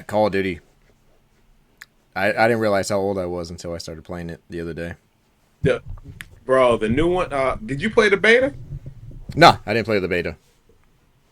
Call of Duty. I didn't realize how old I was until I started playing it the other day. The bro, the new one. Did you play the beta? No, I didn't play the beta.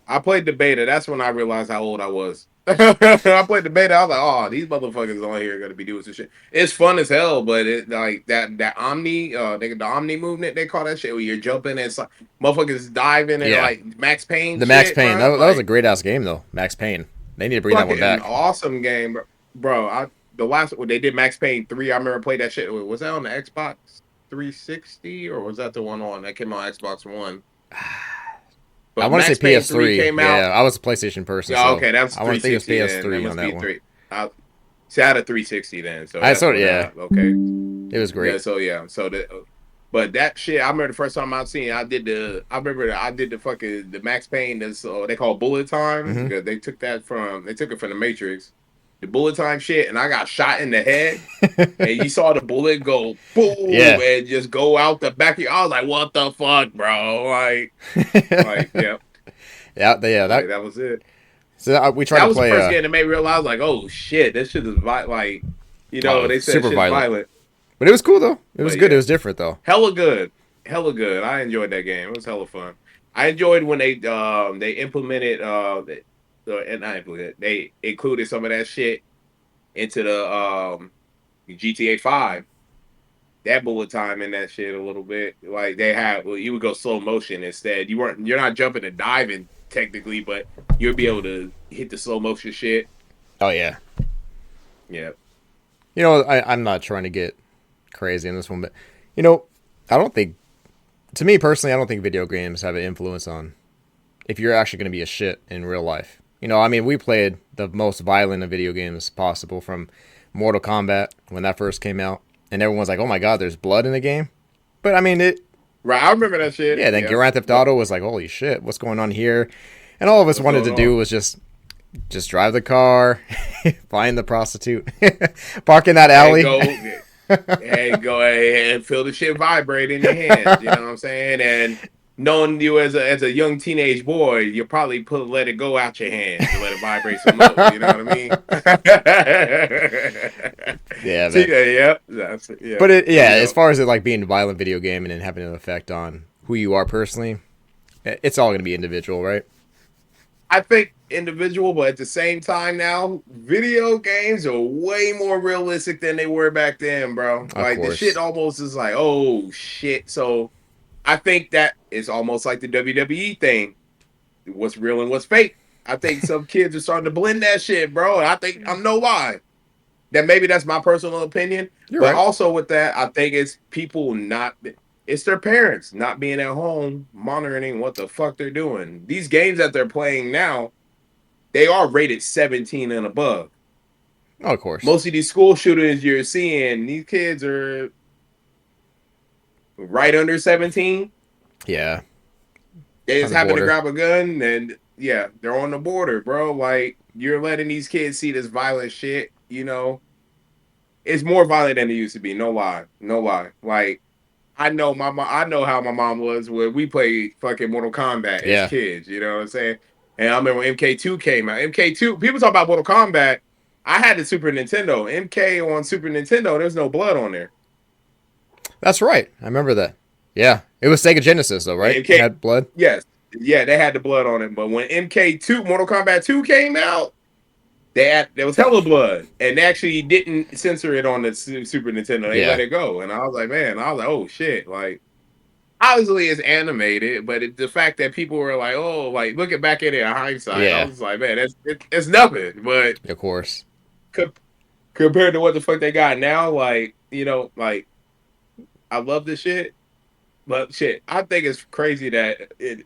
I played the beta. That's when I realized how old I was. I played the beta. I was like, oh, these motherfuckers on here are gonna be doing some shit. It's fun as hell, but it like that Omni, the Omni movement they call that shit where you're jumping and it's like motherfuckers diving and Yeah, like Max Payne the Max shit, Payne. bro. That was a Like great ass game though. Max Payne. They need to bring that one fucking back. awesome game, bro. The last when they did Max Payne 3, I remember played that shit. Was that on the Xbox 360 or was that the one on that came on Xbox One? I But want to say Max Payne 3 PS3. came out. Yeah, I was a PlayStation person, Yeah, so okay, that's I want to think it was 360 then. That PS3 on must that be one. three. See, I had a 360 then, so I that's sort of what. yeah, Okay, it was yeah. great. So yeah, so that. But that shit, I remember the first time I seen. I remember I did the fucking the Max Payne. That's they call it bullet time Hmm. because they took it from the Matrix, the bullet time shit, and I got shot in the head, and you saw the bullet go boom Yeah. and just go out the back of your. I was like, what the fuck, bro? Yeah, Yeah. like That that was it. so we tried That to was the play first game that made me realize, like, oh shit, this shit is like, oh, they said super shit's violent, violent, but it was cool though. It was but good. It yeah, was different though. hella good, hella good. I enjoyed that game. It was hella fun. I enjoyed when they implemented and not implemented, they included some of that shit into the GTA 5. That bullet time in that shit a little bit. Like they had, well, you would go slow motion instead. You're not jumping and diving technically, but you'll be able to hit the slow motion shit. Oh yeah. Yeah. I'm not trying to get crazy in this one, but you know, I don't think, to me personally, I don't think video games have an influence on if you're actually going to be a shit in real life. I mean, we played the most violent of video games possible from Mortal Kombat when that first came out, and everyone's like, "Oh my god, there's blood in the game." But I mean, Right, I remember that shit. yeah. Then Yeah. Grand Theft What Auto was like, "Holy shit, what's going on here?" And all of us what's wanted going to do on? was just drive the car, find the prostitute, park in that And alley. go and go ahead and feel the shit vibrate in your hands. You know what I'm saying? And knowing you as a young teenage boy, you probably let it go out your hands and let it vibrate some more. You know what I mean? Yeah, See, man. yeah, But yeah, yeah. as far as it like being a violent video game and then having an effect on who you are personally, it's all going to be individual, right? I think individual, but at the same time now, video games are way more realistic than they were back then, bro. Of Like the shit course. almost is like, oh shit. So I think that is almost like the WWE thing. What's real and what's fake. I think some kids are starting to blend that shit, bro. And I think I know why. That maybe that's my personal opinion, You're but right. also with that, I think it's people not. It's their parents not being at home monitoring what the fuck they're doing. These games that they're playing now, they are rated 17 and above. Oh, of course. Most of these school shooters you're seeing, these kids are right under 17. Yeah, They on just the happen to border. grab a gun and yeah, they're on the border, bro. Like you're letting these kids see this violent shit, It's more violent than it used to be. No lie. No lie. Like I know how my mom was when we played fucking Mortal Kombat as Yeah, kids, you know what I'm saying? And I remember when MK2 came out. MK2, people talk about Mortal Kombat. I had the Super Nintendo. MK on Super Nintendo, there's no blood on there. that's right. I remember that. Yeah, it was Sega Genesis though, right? MK, Had blood. yes, yeah, they had the blood on it. But when MK2, Mortal Kombat 2 came out, there was hella blood, and they actually didn't censor it on the Super Nintendo. They let Yeah, it go, and I was like, man, I was like, oh shit, like obviously it's animated, but the fact that people were like, oh, like looking back at it in hindsight, I yeah, was like, man, it's nothing. But of course. co- compared to what the fuck they got now, like like I love this shit, but shit, I think it's crazy that it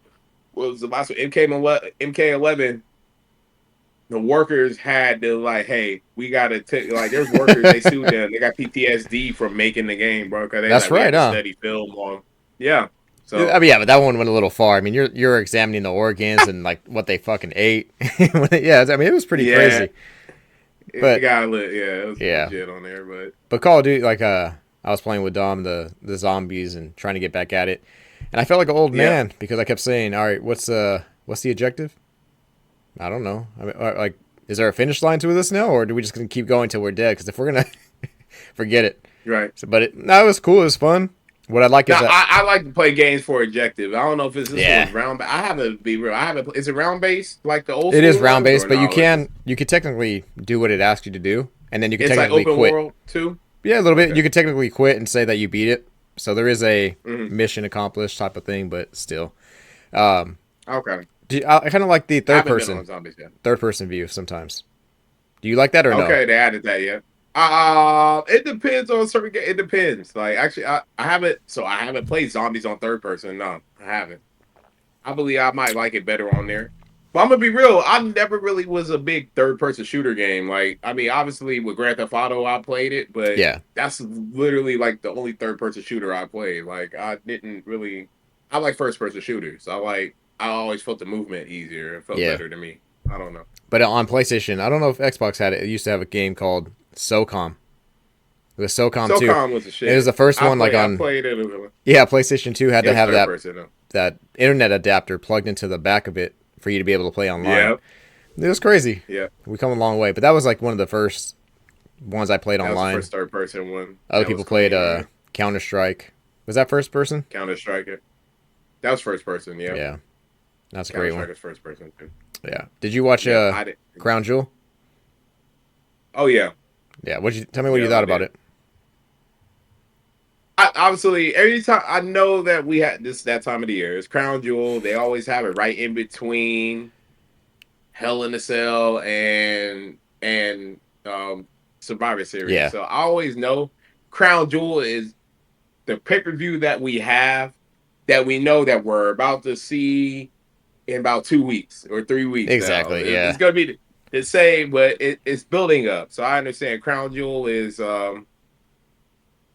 was about MK11. The workers had to like, hey, we gotta take like. There's workers they sued them. They got PTSD from making the game, bro. Because they That's like we right, had to huh? study film on. Yeah, I so mean, yeah, but that one went a little far. I mean, you're examining the organs and like what they fucking ate. Yeah, I mean, it was pretty yeah, crazy. it But got lit. Yeah, it was yeah, legit on there, but but Call of Duty, like I was playing with Dom the zombies and trying to get back at it, and I felt like an old yeah, man because I kept saying, "All right, what's the objective?" I don't know. I mean, like is there a finish line to this now, or do we just gonna keep going till we're dead? Because if we're gonna forget it. Right. So, but no, it was cool. It was fun. What I like is Now that I like to play games for objective. I don't know if this yeah, one's round. I haven't be real. I haven't. Is it round based like the old it is school round ones based, or but no? It's you can technically do what it asks you to do, and then you can it's like technically open quit. world too. Yeah, a little bit. Okay. You can technically quit and say that you beat it. So there is a Mm-hmm. mission accomplished type of thing, but still. Um, Okay. I kind of like the I haven't been on zombies yet. third person view sometimes. Do you like that or no? Okay, they added that yet. It depends on certain. It depends. Like actually, I haven't. So I haven't played zombies on third person. No, I haven't. I believe I might like it better on there. But I'm gonna be real. I never really was a big third person shooter game. Like, I mean, obviously with Grand Theft Auto, I played it, but Yeah, that's literally like the only third person shooter I played. Like, I didn't really. I like first person shooters. I always felt the movement easier. It felt yeah. better to me. I don't know. But on PlayStation, I don't know if Xbox had it. It used to have a game called SOCOM. It was SOCOM 2. SOCOM was a It was shit. the first one, like I on played it. yeah, PlayStation 2 had It to was have third person though. that internet adapter plugged into the back of it for you to be able to play online. Yeah, It was crazy. yeah. We come a long way, but that was like one of the first ones I played That was the online. first third person one. Other That people was played clean, right? Counter Strike. Was that first person? Counter Striker. That was first person. Yeah. Yeah, that's a Counter great one. Striker's first person too. Yeah. Did you watch Yeah, I did. Crown Jewel? Oh yeah, Yeah. What you tell me what you yeah, thought I about did. it? Obviously, every time I know that we had this that time of the year, it's Crown Jewel. They always have it right in between Hell in a Cell and Survivor Series. Yeah. So I always know Crown Jewel is the pay per view that we have that we know that we're about to see in about 2 weeks or 3 weeks now. Exactly. It's Yeah. gonna be the same, but it's building up. So I understand Crown Jewel is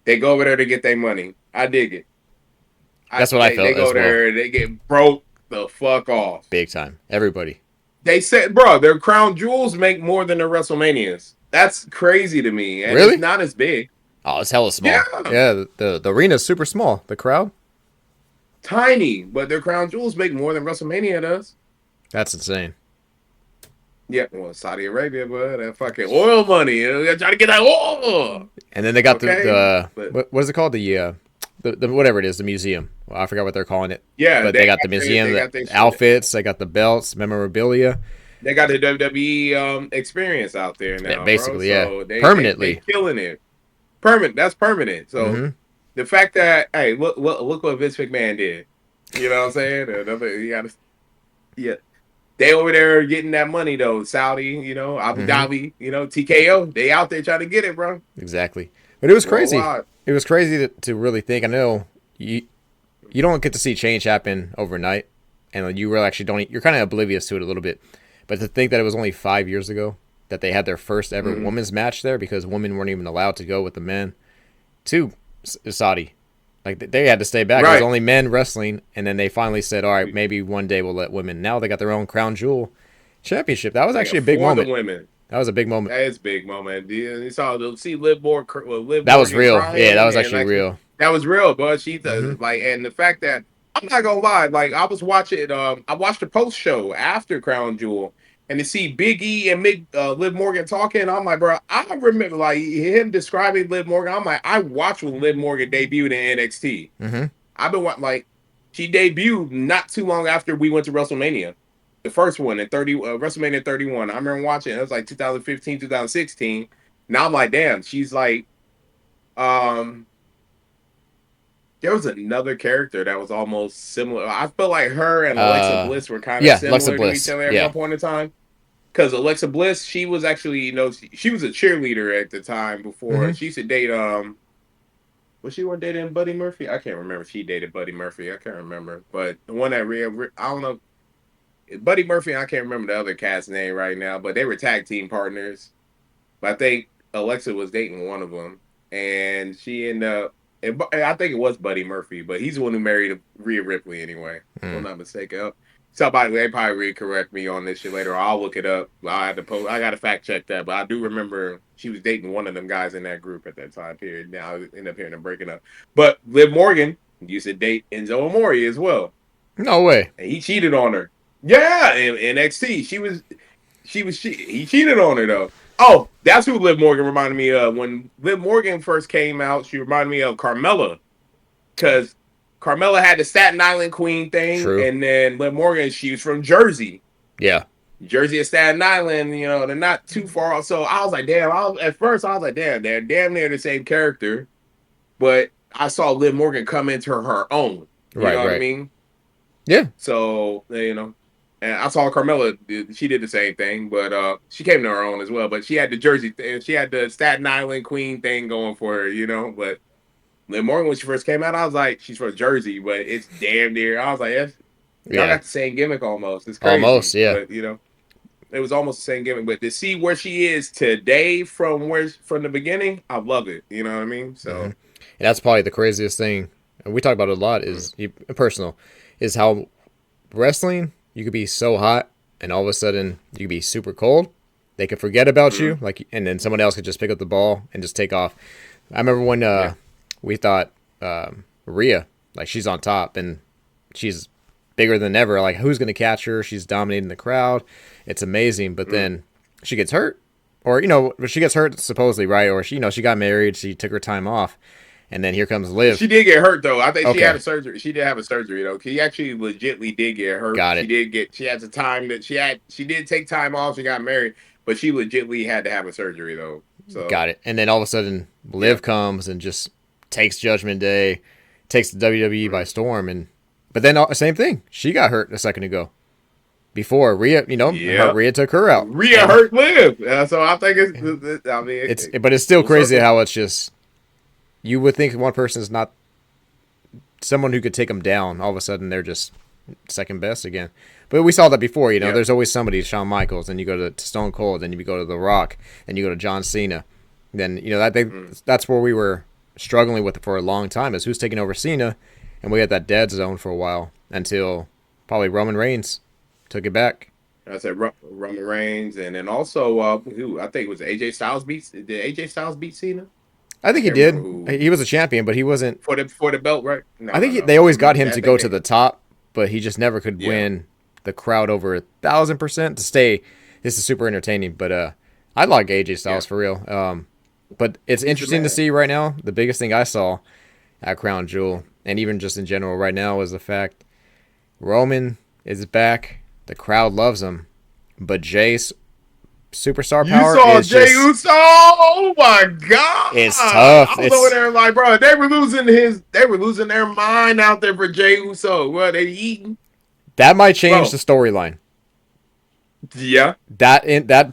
they go over there to get their money. I dig it. That's what I They felt go as well. there, they get broke the fuck off. Big time. Everybody. They said, bro, their crown jewels make more than their WrestleManias. That's crazy to me, and it's Really? not as big. Oh, it's hella Yeah, small. Yeah. The arena's super small. The crowd. tiny, but their crown jewels make more than WrestleMania does. That's insane. Yeah, well, Saudi Arabia, but that fucking oil money. They're trying to get that oil. And then they got Okay, but what is it called? The whatever it is, the museum. Well, I forgot what they're calling it. yeah, But they got the museum, they the got their shit. outfits, they got the belts, memorabilia. They got the WWE experience out there Yeah, now, bro. basically, yeah. So they Permanently. killing it. Permanent. That's permanent. So Mm-hmm. the fact that hey, look what Vince McMahon did. You know what I'm saying? Another you gotta yeah. They over there getting that money though. Saudi, Abu Mm-hmm. Dhabi, TKO. They out there trying to get it, bro. Exactly. But it was crazy. Worldwide. It was crazy to really think. I know you don't get to see change happen overnight, and you really actually don't. You're kind of oblivious to it a little bit. But to think that it was only 5 years ago that they had their first ever Mm-hmm. women's match there because women weren't even allowed to go with the men to Saudi. Like they had to stay back. It was Right. only men wrestling, and then they finally said, "All right, maybe one day we'll let women." Now they got their own crown jewel championship. That was Like actually a big for the moment. women. That was a big moment. That is a big moment. You saw to see Liv That was Morgan real. Yeah, that crying was and actually like real. that was real, but she Hmm. does like and the fact that I'm not gonna lie, like I was watching I watched the post show after Crown Jewel and to see Big E and Liv Morgan talking, I'm like, bro, I remember like him describing Liv Morgan. I'm like, I watched when Liv Morgan debuted in NXT. Hmm. I've been like she debuted not too long after we went to WrestleMania. The first one in 30 WrestleMania 31. I remember watching it. It was like 2015, 2016. Now I'm like, damn, she's like um there was another character that was almost similar. I felt like her and Alexa Uh, Bliss were kind of yeah, Alexa similar to each Bliss. other at Yeah. one point in time. Because Alexa Bliss, she was actually, she was a cheerleader at the time before Hmm. she used to date was she one dating Buddy Murphy? I can't remember if she dated Buddy Murphy. I can't remember. But the one that I don't know. Buddy Murphy, I can't remember the other cat's name right now, but they were tag team partners. But I think Alexa was dating one of them, and she ended up. And I think it was Buddy Murphy, but he's the one who married Rhea Ripley anyway, if I'm Mm. not mistaken. Somebody they probably correct me on this shit later. I'll look it up. I had to post. I got to fact check that, but I do remember she was dating one of them guys in that group at that time period. Now I end up hearing them breaking up. But Liv Morgan used to date Enzo Amore as well, No way. and he cheated on her. Yeah, in NXT, he cheated on her though. Oh, that's who Liv Morgan reminded me of. When Liv Morgan first came out, she reminded me of Carmella because Carmella had the Staten Island Queen thing, True. and then Liv Morgan, she was from Jersey. Yeah. Jersey and Staten Island, they're not too far off. So I was like, damn. At first, I was like, damn, they're damn near the same character. But I saw Liv Morgan come into her own. You Right. know what I Right. mean? Yeah. So and I saw Carmella. She did the same thing, but she came to her own as well. But she had the Jersey, she had the Staten Island Queen thing going for her. But Liv Morgan, when she first came out, I was like, she's from Jersey, but it's damn near. I was like, y'all Yeah. got the same gimmick almost. It's Almost. crazy, Yeah. but it was almost the same gimmick. But to see where she is today from the beginning, I love it. You know what I mean? Mm-hmm. So, And that's probably the craziest thing. And we talk about it a lot. mm, Is personal, is how wrestling you could be so hot and all of a sudden you could be super cold. They could forget about you, mm, like, and then someone else could just pick up the ball and just take off. I remember when yeah, we thought Rhea, like, she's on top and she's bigger than ever. Like, who's gonna catch her? She's dominating the crowd. It's amazing. But mm. then she gets hurt, or she gets hurt supposedly, right? Or she got married. She took her time off, and then here comes Liv. She did get hurt though. I think she had Okay, a surgery. She did have a surgery though. She actually legitly did get hurt. got it. She had the time that she did take time off. She got married, but she legitly had to have a surgery though. So Got it. And then all of a sudden, yeah. Liv comes and just takes Judgment Day, takes the WWE by Mm. storm. But then same thing. She got hurt a second ago. Before Rhea, Yeah. Rhea took her out. Rhea And hurt Liv. So I think it's. I mean, but it's still full crazy circle. how it's just. You would think one person is not someone who could take them down. All of a sudden, they're just second best again. But we saw that before. Yeah. There's always somebody. Shawn Michaels, then you go to Stone Cold, then you go to The Rock, then you go to John Cena. Then that's where we were struggling with it for a long time. Is who's taking over Cena, and we had that dead zone for a while until probably Roman Reigns took it back. I said Roman Reigns, and then also who I think it was AJ Styles did AJ Styles beat Cena? I think he Can't remember did. who He was a champion, but he wasn't. for the belt, right? I No, no, think no. they always got him I to think go to the top, but he just never could yeah. win the crowd over 1,000% to stay. This is super entertaining, but I like AJ Styles Yeah. for real. But it's He's the interesting to man. see right now. The biggest thing I saw at Crown Jewel, and even just in general right now, is the fact Roman is back. The crowd loves him, but Jay's superstar You power saw is Jay just. Uso? Oh my god! It's I tough. was over there like, bro, they were losing their mind out there for Jay Uso. What they eating? That might change Bro, the storyline. yeah, That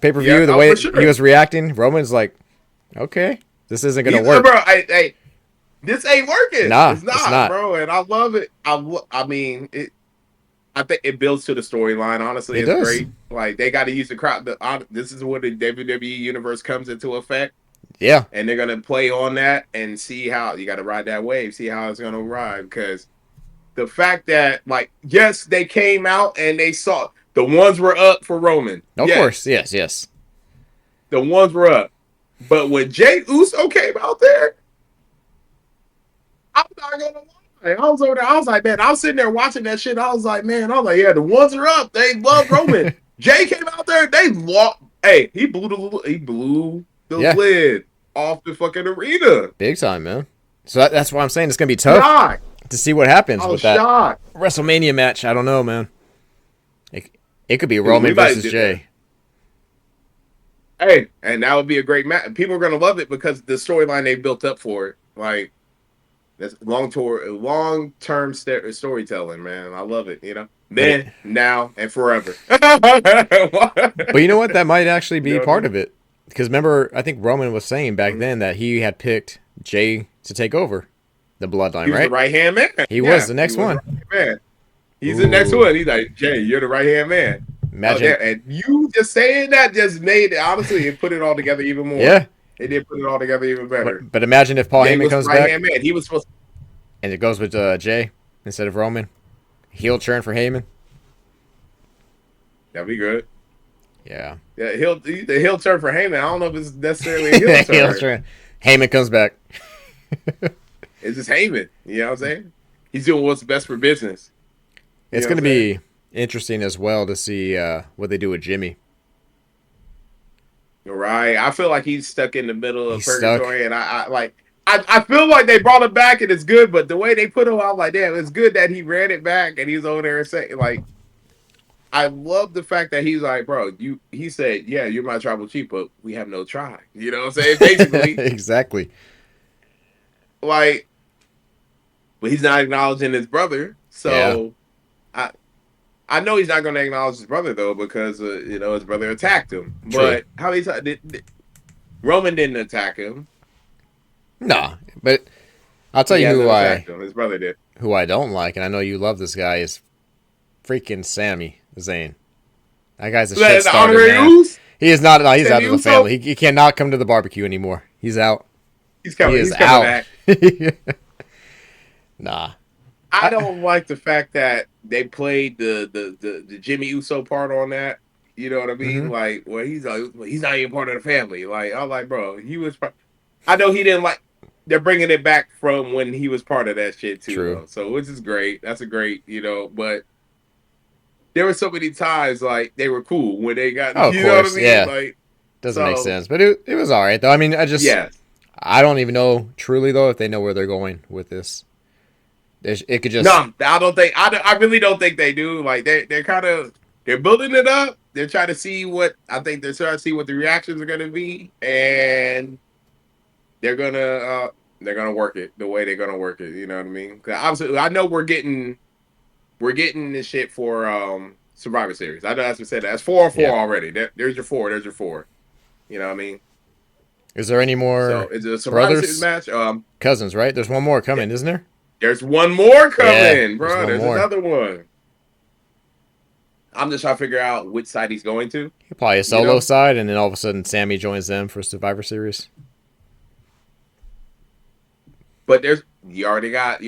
pay per yeah, view, the no, way for he sure. was reacting, Roman's like, okay, this isn't gonna Bro, work. this ain't working. Nah, It's it's not, not. bro, and I love it. I mean, I think it builds to the storyline. Honestly, It it's does. great. Like they got to use the crowd. This is where the WWE universe comes into effect, Yeah, and they're gonna play on that and see how you got to ride that wave. See how it's gonna ride because the fact that yes, they came out and they saw the ones were up for Roman. of course. Yes, Yes, yes. the ones were up. But when Jay Uso came out there, I'm not gonna lie. I was over there. I was like, man, I was sitting there watching that shit. I was like, yeah, the ones are up. They love Roman. Jay came out there. They lost. Hey, he blew the Yeah, lid off the fucking arena. big time, man. So that's why I'm saying it's gonna be tough Shocked. to see what happens I with was that shocked. WrestleMania match. I don't know, man. It could be Dude, we Roman might versus do that. Jay. Hey, and that would be a great match. People are gonna love it because the storyline they built up for it. Like that's long term storytelling, man. I love it. But it, Then, now, and forever. but you know what? That might actually You be know what I part mean? of it. Because remember, I think Roman was saying back Mhm. then that he had picked Jay to take over the bloodline, He was the right? right hand man. He was Yeah, the he next was the one. right hand man. He's the next Ooh, one. He's like, Jay, you're the right hand man. Oh, imagine. there. And you just saying that just made it, honestly, it put it all together even more. Yeah, It did put it all together even better. but imagine if Paul Jay Heyman was the comes right back hand man. He was supposed and it goes with Jay instead of Roman. Heel turn for Heyman. That'd be good. Yeah. Yeah, he'll turn for Heyman. I don't know if it's necessarily a heel Heel turn. turn. Heyman comes back. It's just Heyman. You know what I'm saying? He's doing what's best for business. You It's know going to what I'm saying? be interesting as well to see what they do with Jimmy. Right. I feel like he's stuck in the middle of He's stuck. purgatory, and I feel like they brought him back and it's good, but the way they put him, I'm like, damn, it's good that he ran it back and he's over there saying like, I love the fact that he's like, bro, he said, yeah, you're my tribal chief, but we have no tribe. You know what I'm saying? Basically, Exactly. like, but he's not acknowledging his brother. Yeah. So I I know he's not going to acknowledge his brother though because his brother attacked him. True. But how many times Roman didn't attack him? Nah, but I'll tell He you hasn't attacked him. His brother did. who I don't like, and I know you love this guy, is freaking Sami Zayn. That guy's a shit The starter, honorary man. Uso, He is not. No, he's out Sammy of the Uso, family. He cannot come to the barbecue anymore. He's out. he's He coming. is He's coming out. back. Nah. I I, don't like the fact that they played the Jimmy Uso part on that. You know what I mean? mm-hmm. Like, well, he's not even part of the family. Like, I'm like, bro, he was. I know he didn't like. They're bringing it back from when he was part of that shit too, True. though. So, which is great. That's a great, but there were so many times like they were cool when they got, Oh, of you know what I course. mean? Yeah. Like, Doesn't make so sense, but it was all right though. I mean, yes. I don't even know truly though if they know where they're going with this. It could just No, I don't think. I really don't think they do. Like they're kind of they're building it up. They're trying to see what I think they're trying to see what the reactions are going to be, and they're gonna uh they're gonna work it the way they're gonna work it. You know what I mean? 'Cause obviously, I know we're getting this shit for Survivor Series. I know that's what said. That's 4-4 yeah. already. There's your four. There's your four. You know what I mean? Is there any So more it's a Survivor Series brothers, match. cousins? Right? There's one more Yeah, coming, isn't there? there's one more Yeah. coming, There's bro. one There's more. another one. I'm just trying to figure out which side he's going to. Probably a You solo know, side, and then all of a sudden Sammy joins them for Survivor Series. but you already got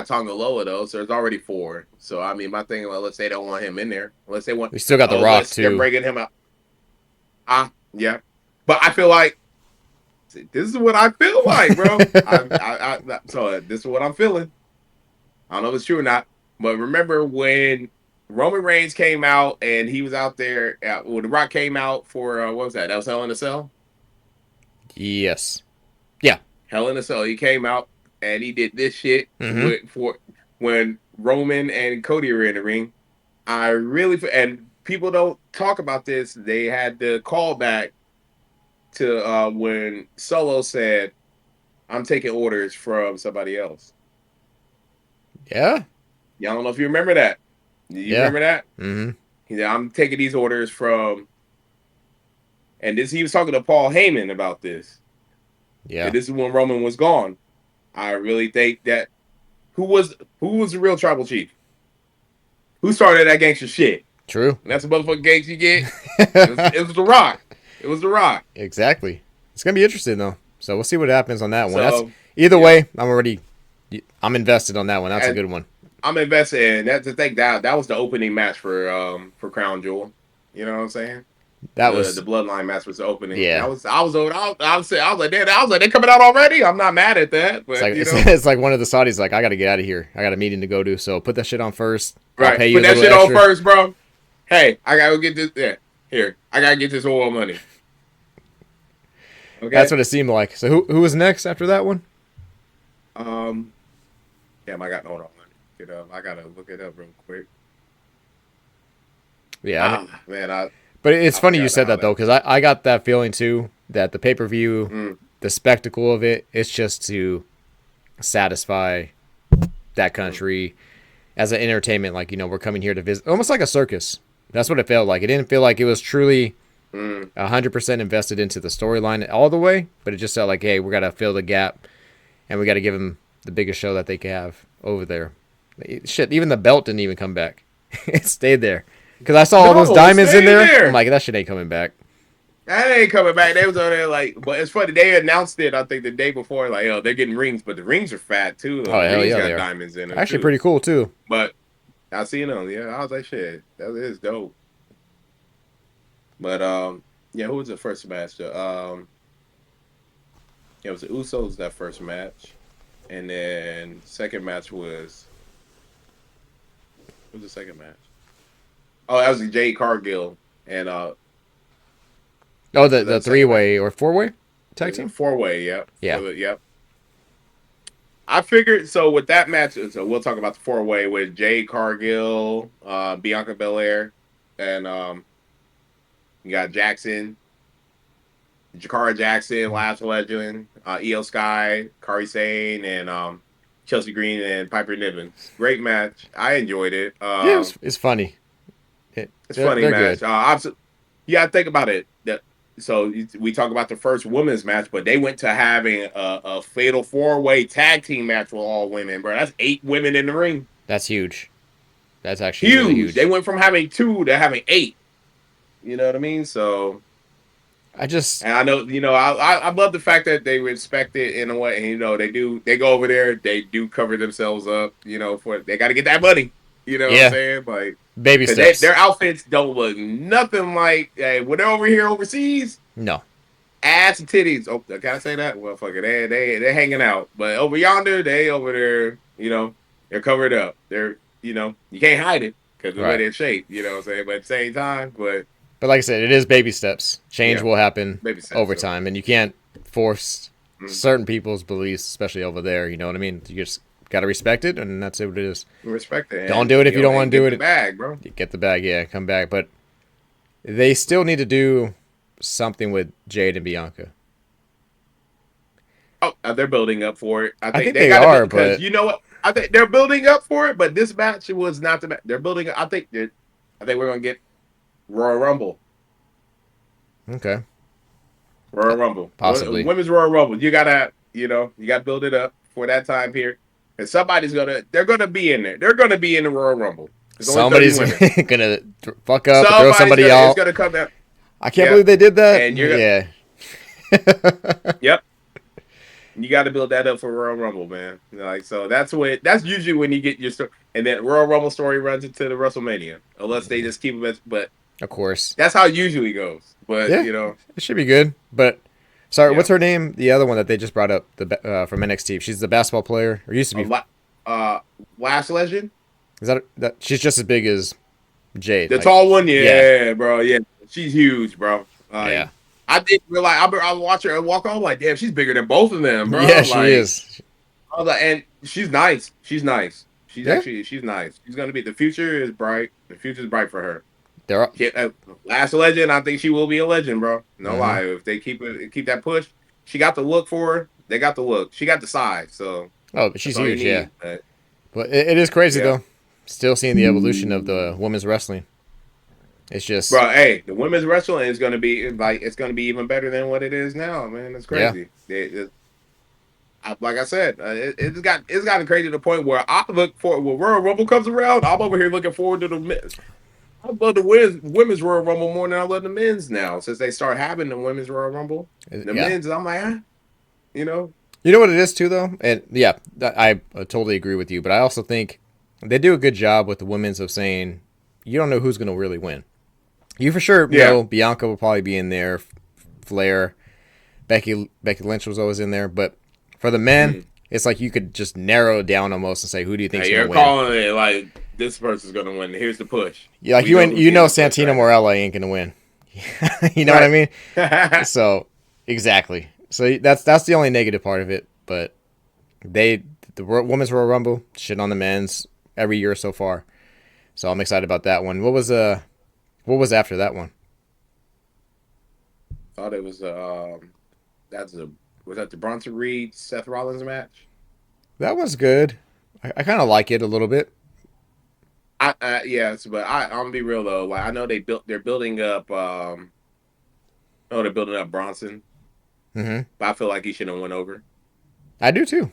Tonga Loa though, so there's already four. So I mean, my thing, well, let's say they don't want him in there. Unless they want, We still got The Rock unless they're too. breaking him out. Yeah. But I feel like this is what I feel like, bro. So this is what I'm feeling. I don't know if it's true or not, but remember when Roman Reigns came out and he was out there, when The Rock came out for what was that? That was Hell in a Cell. Yes. Yeah. Hell in a Cell. He came out and he did this shit Mm-hmm. for when Roman and Cody were in the ring. I really and people don't talk about this. They had the callback to when Solo said, "I'm taking orders from somebody else." Yeah. Y'all don't know if you remember that. Do you Yeah. remember that? Mm-hmm. I'm taking these orders from, and this he was talking to Paul Heyman about this. Yeah. And this is when Roman was gone. I really think that who was the real tribal chief? Who started that gangster shit? True. And that's the motherfucking gangster you get. It was The Rock. It was The Rock. Exactly. It's gonna be interesting though. So we'll see what happens on that one. That's So either yeah, way. I'm invested on that one. That's a and good one. I'm invested in that. To think that was the opening match for Crown Jewel. You know what I'm saying? That The was bloodline match was the opening. yeah. I was like, damn, I was like, they coming out already. I'm not mad at that, It's but like it's like one of the Saudis like I got to get out of here. I got a meeting to go to. So put that shit on first. I'll right, pay you put a that little shit on extra. first, bro. Hey, I gotta get this. Yeah, here, I gotta get this oil money. That's Okay. what it seemed like. So who was next after that one? Um, damn, I got no money. I gotta look it up real quick. Yeah, Man, but it's I funny you forgot said how that though, that. because I got that feeling too that the pay per view, Mm, the spectacle of it, it's just to satisfy that mm, country as an entertainment. Like we're coming here to visit, almost like a circus. That's what it felt like. It didn't feel like it was truly mm. 100% invested into the storyline all the way, but it just felt like, hey, we got to fill the gap and we got to give them the biggest show that they can have over there. Shit, even the belt didn't even come back. It stayed there. Because I saw all those No, it diamonds in stayed there. I'm there. like, that shit ain't coming back. That ain't coming back. They was on there like, but it's funny. They announced it, I think, the day before, like, oh, they're getting rings, but the rings are fat too. Though. Oh, The hell rings yeah, they got are. diamonds in them Actually, too. pretty cool, too. But I seen them. Yeah, I was like, shit, that is dope. But yeah, who was the first match? Yeah, it was the Usos that first match, and then second match what was the second match? Oh, that was Jade Cargill and Oh, for the the three second match. way or four way tag It's a team. 4-way. Yep. Yeah. Yep. I figured so with that match. So we'll talk about the 4-way with Jade Cargill, Bianca Belair, and you got Jackson, Jakara Jackson, Last Legend, Io Sky, Kari Sane, and Chelsea Green and Piper Niven. Great match. I enjoyed it. Yeah, it's funny. It's a funny They're match. good. Yeah, I think about it. So we talk about the first women's match, but they went to having a fatal 4-way tag team match with all women, bro. That's 8 women in the ring. That's huge. That's actually really Huge. They huge. went from having 2 to having 8. You know what I mean? So, I just and I know, I love the fact that they respect it in a way. And, they go over there, they do cover themselves up, for they got to get that money. You know what I'm yeah, saying? Like, baby because steps. their outfits don't look nothing like when they're over here overseas. No. Ass and titties. Oh, can I say that? Well, fuck it. They're hanging out, but over yonder, they over there. They're covered up. You can't hide it because of the way Right. they're shaped. You know what I'm saying? But at the same time, but But like I said, it is baby steps. Change yeah, will happen baby steps. over So time, and you can't force mm, certain people's beliefs, especially over there. You know what I mean? You just gotta respect it, and that's what it is. respect it, Don't do it if you don't want and to do get the it. bag, bro. You get the bag, yeah, come back. But they still need to do something with Jade and Bianca. Oh, they're building up for it. I I think think they they got to build are, because but you know what? I think they're building up for it, but this match was not the match. They're building. I think we're gonna get Royal Rumble. okay, Royal Rumble, possibly. women's Royal Rumble. You gotta build it up for that time here, and they're gonna be in there. They're gonna be in the Royal Rumble. There's only 30 Somebody's women. gonna fuck up and throw somebody It's out. gonna come down. I can't Yeah, believe they did that. and you're gonna. Yeah. Yep, you got to build that up for Royal Rumble, man. Like so, that's usually when you get your story, and then Royal Rumble story runs into the WrestleMania, unless they just keep them as. But Of course. that's how it usually goes. But Yeah, it should be good. But sorry, yeah, what's her name? The other one that they just brought up, from NXT. She's the basketball player, or used to a be. lot. Last Legend. Is that she's just as big as Jade? The Like, tall one, yeah, yeah, bro. Yeah, she's huge, bro. yeah, I didn't realize. I watch her and walk on like, damn, she's bigger than both of them, bro. yeah. She Like, is. I was like, and she's nice. She's nice. Yeah, She's nice. She's gonna be. The future is bright. The future is bright for her. they're. Last legend. I think she will be a legend, bro. No Mm-hmm. lie. If they keep that push, she got the look for her. They got the look. She got the size. So Oh, but that's she's all you huge. Yeah, need. But, but it is crazy yeah. though. Still seeing the evolution of the women's wrestling. It's just, Bro, hey, the women's wrestling is going to be like it's going to be even better than what it is now, man. It's yeah. crazy. Like I said, it's gotten crazy to the point where I look for when Royal Rumble comes around. I'm over here looking forward to the men's. I love the women's Royal Rumble more than I love the men's now since they start having the women's Royal Rumble. The Yeah. men's, I'm like, you know, You know what it is too, though, and yeah, I totally agree with you. But I also think they do a good job with the women's of saying you don't know who's going to really win. You for sure yeah, know Bianca will probably be in there, Flair, Becky Lynch was always in there, but for the men, mm. it's like you could just narrow it down almost and say who do you think's Hey, going you're to win? calling it like this person's going to win. Here's the push. Yeah, like We know who's you getting know the push Santino right now. Morella ain't going to win. You know what I mean? So exactly. So that's the only negative part of it. But the women's Royal Rumble shit on the men's every year so far. So I'm excited about that one. What was after that one? Thought it was that's a was that the Bronson Reed Seth Rollins match? That was good. I kind of like it a little bit. Yes, but I'm gonna be real though. Like I know they're building up. Oh, they're building up Bronson, Hmm. but I feel like he should have went over. I do too.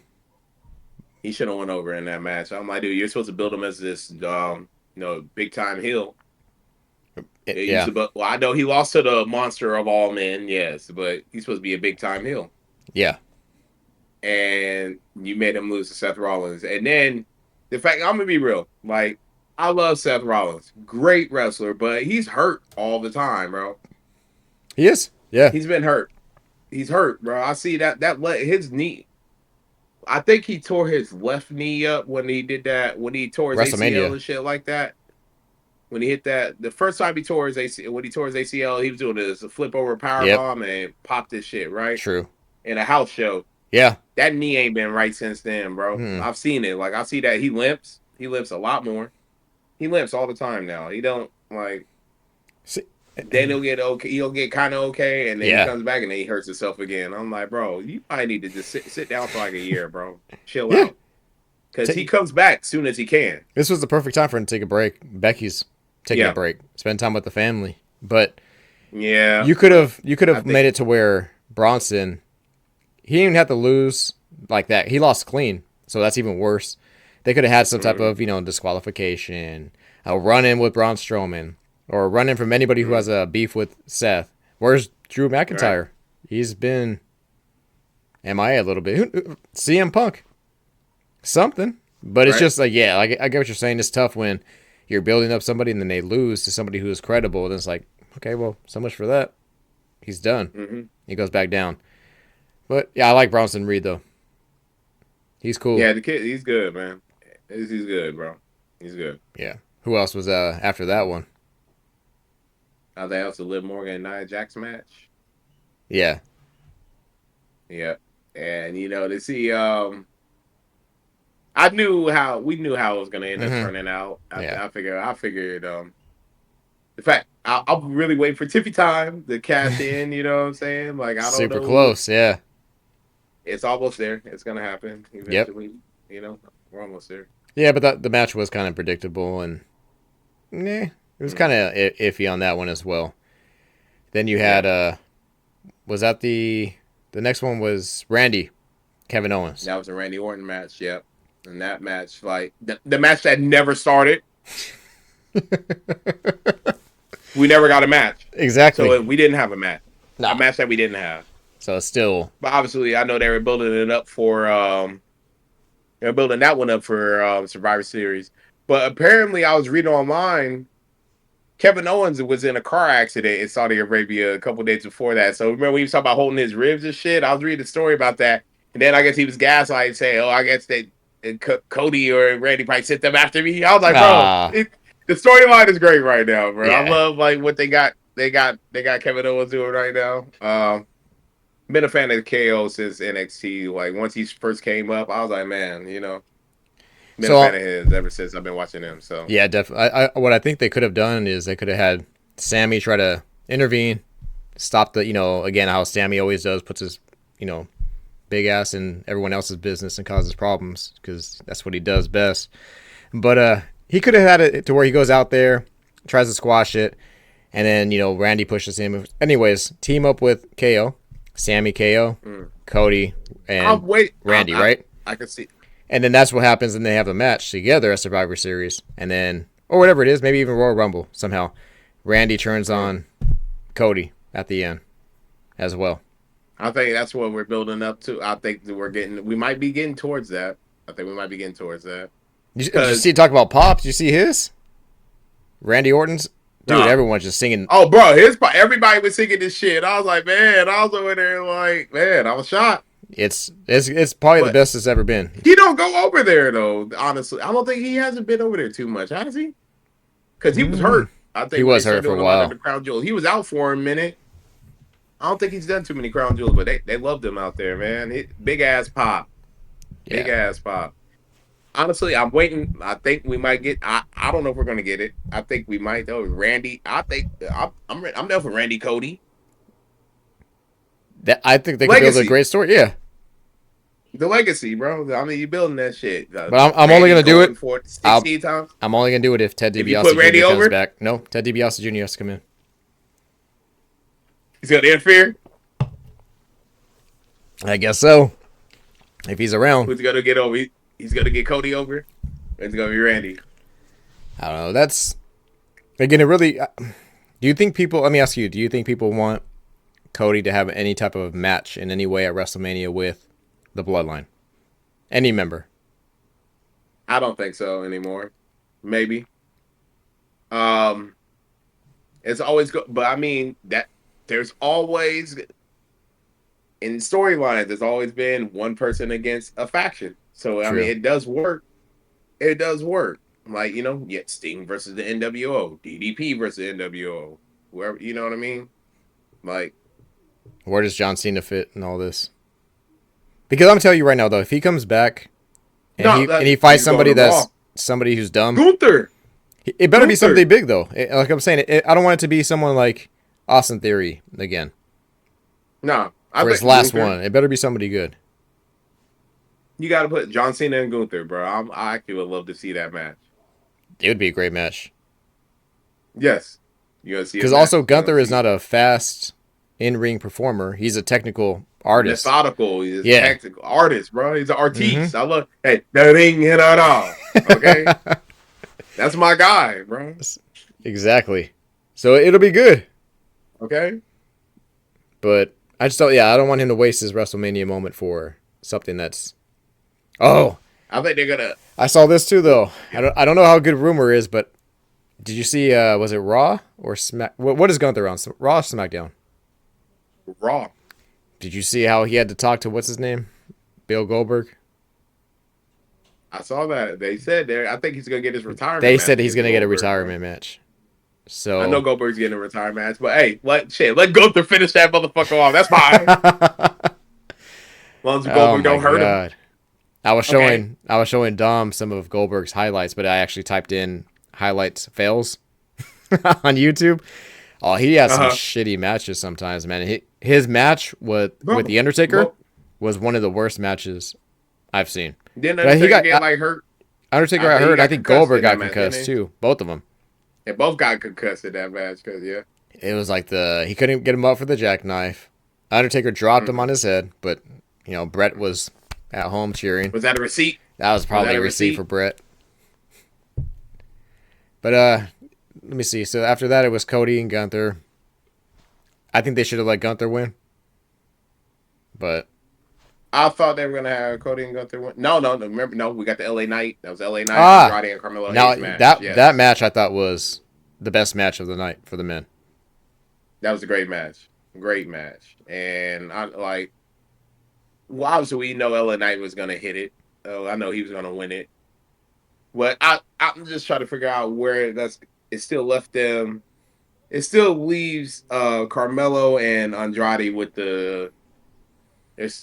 He should have went over in that match. I'm like, dude, you're supposed to build him as this, big time heel. It used Yeah, to, but well, I know he lost to the monster of all men, yes, but he's supposed to be a big time heel, yeah. and you made him lose to Seth Rollins, and then the fact I'm gonna be real, like I love Seth Rollins, great wrestler, but he's hurt all the time, bro. He is. Yeah. He's been hurt. He's hurt, bro. I see his knee. I think he tore his left knee up when he did that when he tore his ACL WrestleMania. and shit like that. when he hit that the first time he tore his ACL, when he tore his ACL, he was doing this a flip over power Yep. bomb and popped this shit right True. in a house show. Yeah. That knee ain't been right since then, bro. Hmm. I've seen it. Like I see that he limps. He limps a lot more. He limps all the time now. He don't like. See, Then he'll get okay. He'll get kind of okay, and then he yeah. comes back and then he hurts himself again. I'm like, bro, you might need to just sit down for like a year, bro. Chill Yeah. out, because he comes back soon as he can. This was the perfect time for him to take a break. Becky's taking a Yeah, break, spend time with the family. But yeah, you could but I have think made it to where Bronson, he didn't even have to lose like that. He lost clean, so that's even worse. They could have had some type mm, of disqualification, a run in with Braun Strowman, or a run in from anybody who has a beef with Seth. Where's Drew right, McIntyre? He's been MIA a little bit. CM Punk, something. But it's right. just like, yeah, like I get what you're saying. It's tough when you're building up somebody and then they lose to somebody who is credible. And it's like, okay, well, so much for that. He's done. Mm-hmm. He goes back down. But yeah, I like Bronson Reed though. He's cool. Yeah, the kid, he's good, man. He's good, bro. He's good. Yeah. Who else was after that one? I think that was the Liv Morgan and Nia Jax match. Yeah. Yeah, and to see, I knew how we knew how it was going to end up Hmm. turning out. Yeah. I figured, in fact, I'll really wait for Tiffy time to cash in. You know what I'm saying? Like I don't Super know who. close. Yeah. It's almost there. It's gonna happen Yep. eventually. We're almost there. Yeah, but the match was kind of predictable and nah, it was Mm, kind of iffy on that one as well. Then you yeah, had was that the next one was Randy Kevin Owens. that was a Randy Orton match. Yep, and that match, like the match that never started. We never got a match, Exactly. so we didn't have a match. A Nah. match that we didn't have. So it's still But obviously, I know they were building it up for they're building that one up for Survivor Series. But apparently, I was reading online, Kevin Owens was in a car accident in Saudi Arabia a couple days before that. So remember when he was talking about holding his ribs and shit? I was reading a story about that, and then I guess he was gaslighting, saying, "Oh, I guess they Cody or Randy probably sent them after me." I was like, "Bro, ah the storyline is great right now, bro. I yeah. love like what they got. They got Kevin Owens doing right now. Been a fan of KO since NXT. Like once he first came up, I was like, man, been a fan So of his ever since I've been watching him. So yeah, definitely. What I think they could have done is they could have had Sammy try to intervene, stop the again how Sammy always does, puts his you know big ass in everyone else's business and causes problems because that's what he does best. But he could have had it to where he goes out there, tries to squash it, and then Randy pushes him. Anyways, team up with KO, Sammy KO, mm. Cody, I'm and wait. Randy, right? I can see. And then that's what happens, and they have a match together at Survivor Series, and then or whatever it is, maybe even Royal Rumble somehow. Randy turns Mm. on Cody at the end as well. I think that's what we're building up to. I think that we might be getting towards that. I think we might be getting towards that Did you because see talk about Pop? Did you see his Randy Orton's? Dude, nah. everyone's just singing. Oh, bro, everybody was singing this shit. I was like, man, I was over there like, man, I was shocked. It's probably the But best it's ever been. he don't go over there though. Honestly, I don't think he hasn't been over there too much, has he? Because he was Mm, hurt. I he think when they was started hurt for a doing a lot of while. the crown jewels, he was out for a minute. I don't think he's done too many crown jewels, but they loved him out there, man. Big ass pop, big Yeah. ass pop. Honestly, I'm waiting. I think we might get. I don't know if we're gonna get it. I think we might though. Randy, I think I'm down for Randy Cody I think they could build a legacy. great story. Yeah. The legacy, bro. I mean, you building that shit. But I'm only Randy gonna do going it. for I'll 16 times. I'm only gonna do it if Ted If you put DiBiase Randy Jr. comes over, back. No, Ted DiBiase Jr. has to come in he's gonna interfere. I guess so. If he's around. Who's gonna get over? He's gonna get Cody over. It's gonna be Randy. I don't know. That's again. It really. Do you think people? Let me ask you. Do you think people want Cody to have any type of match in any way at WrestleMania with the Bloodline? Any member? I don't think so anymore. Maybe. Um, it's always good, but I mean that there's always in storylines. There's always been one person against a faction. So I mean, True. it does work. It does work. Like, yet Sting versus the NWO, DDP versus the NWO, whoever, you know what I mean? Like, Where does John Cena fit in all this? Because I'm telling you right now, though, if he comes back and no, he fights he's going somebody to Raw. that's somebody who's dumb, Gunther. it better be somebody big though. Like I'm saying, I don't want it to be someone like Austin Theory again No, I for his think last Gunther. one. It better be somebody good. You got to put John Cena and Gunther, bro. I actually would love to see that match. It would be a great match. Yes, you gonna see a Because match. also You gonna Gunther is see not a fast in-ring performer. He's a technical artist. methodical. He's a Yeah. tactical artist, bro. He's an Mm-hmm. artiste. I love. Hey, that ring hit it all. Okay, that's my guy, bro. Exactly. So it'll be good. Okay. But I just don't. Yeah, I don't want him to waste his WrestleMania moment for something that's. Oh, I think they're gonna. I saw this too though. Yeah. I don't know how good rumor is, but did you see? Was it Raw or Smack? What is Gunther on? Raw or SmackDown? Raw. Did you see how he had to talk to what's his name, Bill Goldberg? I saw that. They said there. I think he's gonna get his retirement They match said he's against gonna get a Goldberg, bro. retirement match. I know So. Goldberg's getting a retirement match, but hey, let Gunther finish that motherfucker off. That's fine. As long as Oh Goldberg my don't hurt him. god. Okay. I was showing Dom some of Goldberg's highlights, but I actually typed in highlights fails on YouTube. Oh, he has some Uh huh. shitty matches sometimes, man. His match with Bro, the Undertaker bro, was one of the worst matches I've seen. didn't But he Undertaker got get like hurt? Undertaker I got think he hurt. I got think concussed Goldberg in that got match, concussed didn't too. Both of them. he? They both got concussed in that match because yeah. It was like he couldn't get him up for the jackknife. Undertaker dropped him on Mm-mm. his head, but Brett was at home cheering. Was that a receipt? That was Was probably that a a receipt for receipt? Brett. But let me see. So after that, it was Cody and Gunther. I think they should have let Gunther win, but I thought they were gonna have Cody and Gunther win. No, no, no. Remember, no, we got the LA Knight. That was LA Knight, ah, Andrade, and Carmelo now Hayes match. that Yes, match I thought was the best match of the night for the men. that was a great match. Great match. And I like. Well, obviously we know LA Knight was gonna hit it. Oh, I know he was gonna win it. But I'm just trying to figure out where that's. It still left them. It still leaves Carmelo and Andrade with the. It was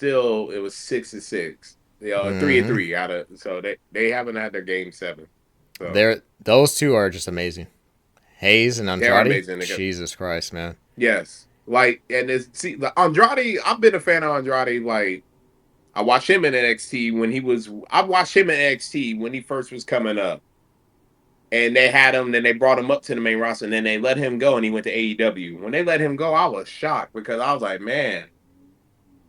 6-6. 3-3 out of so they haven't had their game 7. So Those two are just amazing. Hayes and they are Andrade. amazing. Jesus Christ, man. Yes. Like and it's see the Andrade, I've been a fan of Andrade. Like I watched him in NXT when he was I watched him in NXT when he first was coming up. And they had him, then they brought him up to the main roster, and then they let him go and he went to AEW. When they let him go, I was shocked because I was like, man,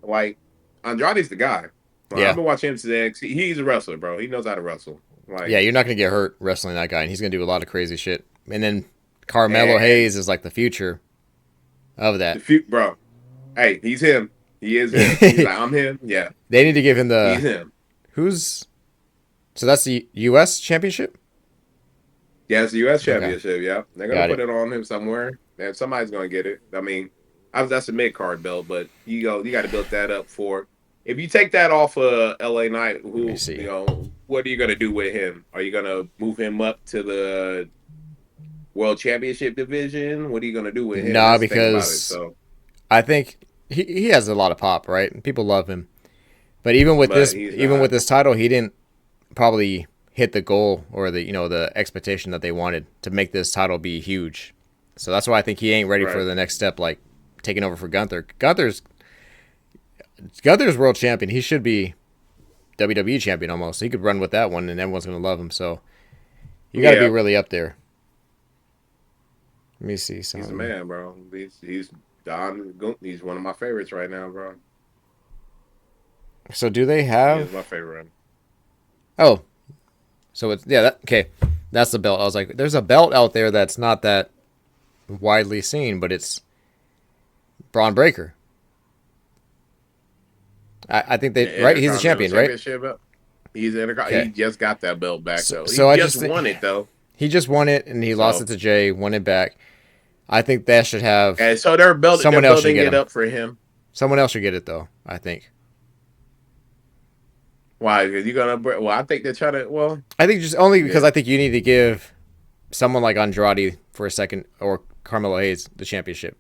like Andrade's the guy. Like, I've Yeah, been watching him since NXT. He's a wrestler, bro. He knows how to wrestle. yeah. Like You're not gonna get hurt wrestling that guy, and he's gonna do a lot of crazy shit. And then Carmelo and Hayes is like the future of the that. few bro, hey, he's him. He is him. He's like, I'm him. Yeah, They need to give him he's the him. who's so that's the U.S. championship. Yeah, it's the U.S. Okay, Championship. Yeah, they're gonna got put it. it on him somewhere, and somebody's gonna get it. I mean, that's a mid card belt, but you got to build that up for. If you take that off of LA Knight, Let me who see. what are you gonna do with him? Are you gonna move him up to the World Championship division? What are you gonna do with him? Nah, That's the thing about it. because So, I think he has a lot of pop, right? People love him. But but he's even with not this title, he didn't probably hit the goal or the expectation that they wanted to make this title be huge. So that's why I think he ain't ready for right. the next step, like taking over for Gunther. Gunther's world champion. He should be WWE champion almost. He could run with that one, and everyone's gonna love him. So you got to be Yeah, really up there. Let me see he's a something. man, bro. He's Don. He's one of my favorites right now, bro. So do they He is have? my favorite. Oh, so it's okay. That's the belt. I was like, there's a belt out there that's not that widely seen, but it's Braun Breaker. I think The they right. He's a Intercontinental champion, right? Championship belt. He Okay. just got that belt back though. He So I just just think won it though. he just won it and he lost So it to Jay, won it back. I think that should have and so they're someone else should building get it him. up for him. Someone else should get it though. I think Why? Because you're gonna. Well, I think they're trying to. Well, I think just only because yeah. I think you need to give someone like Andrade for a second or Carmelo Hayes the championship.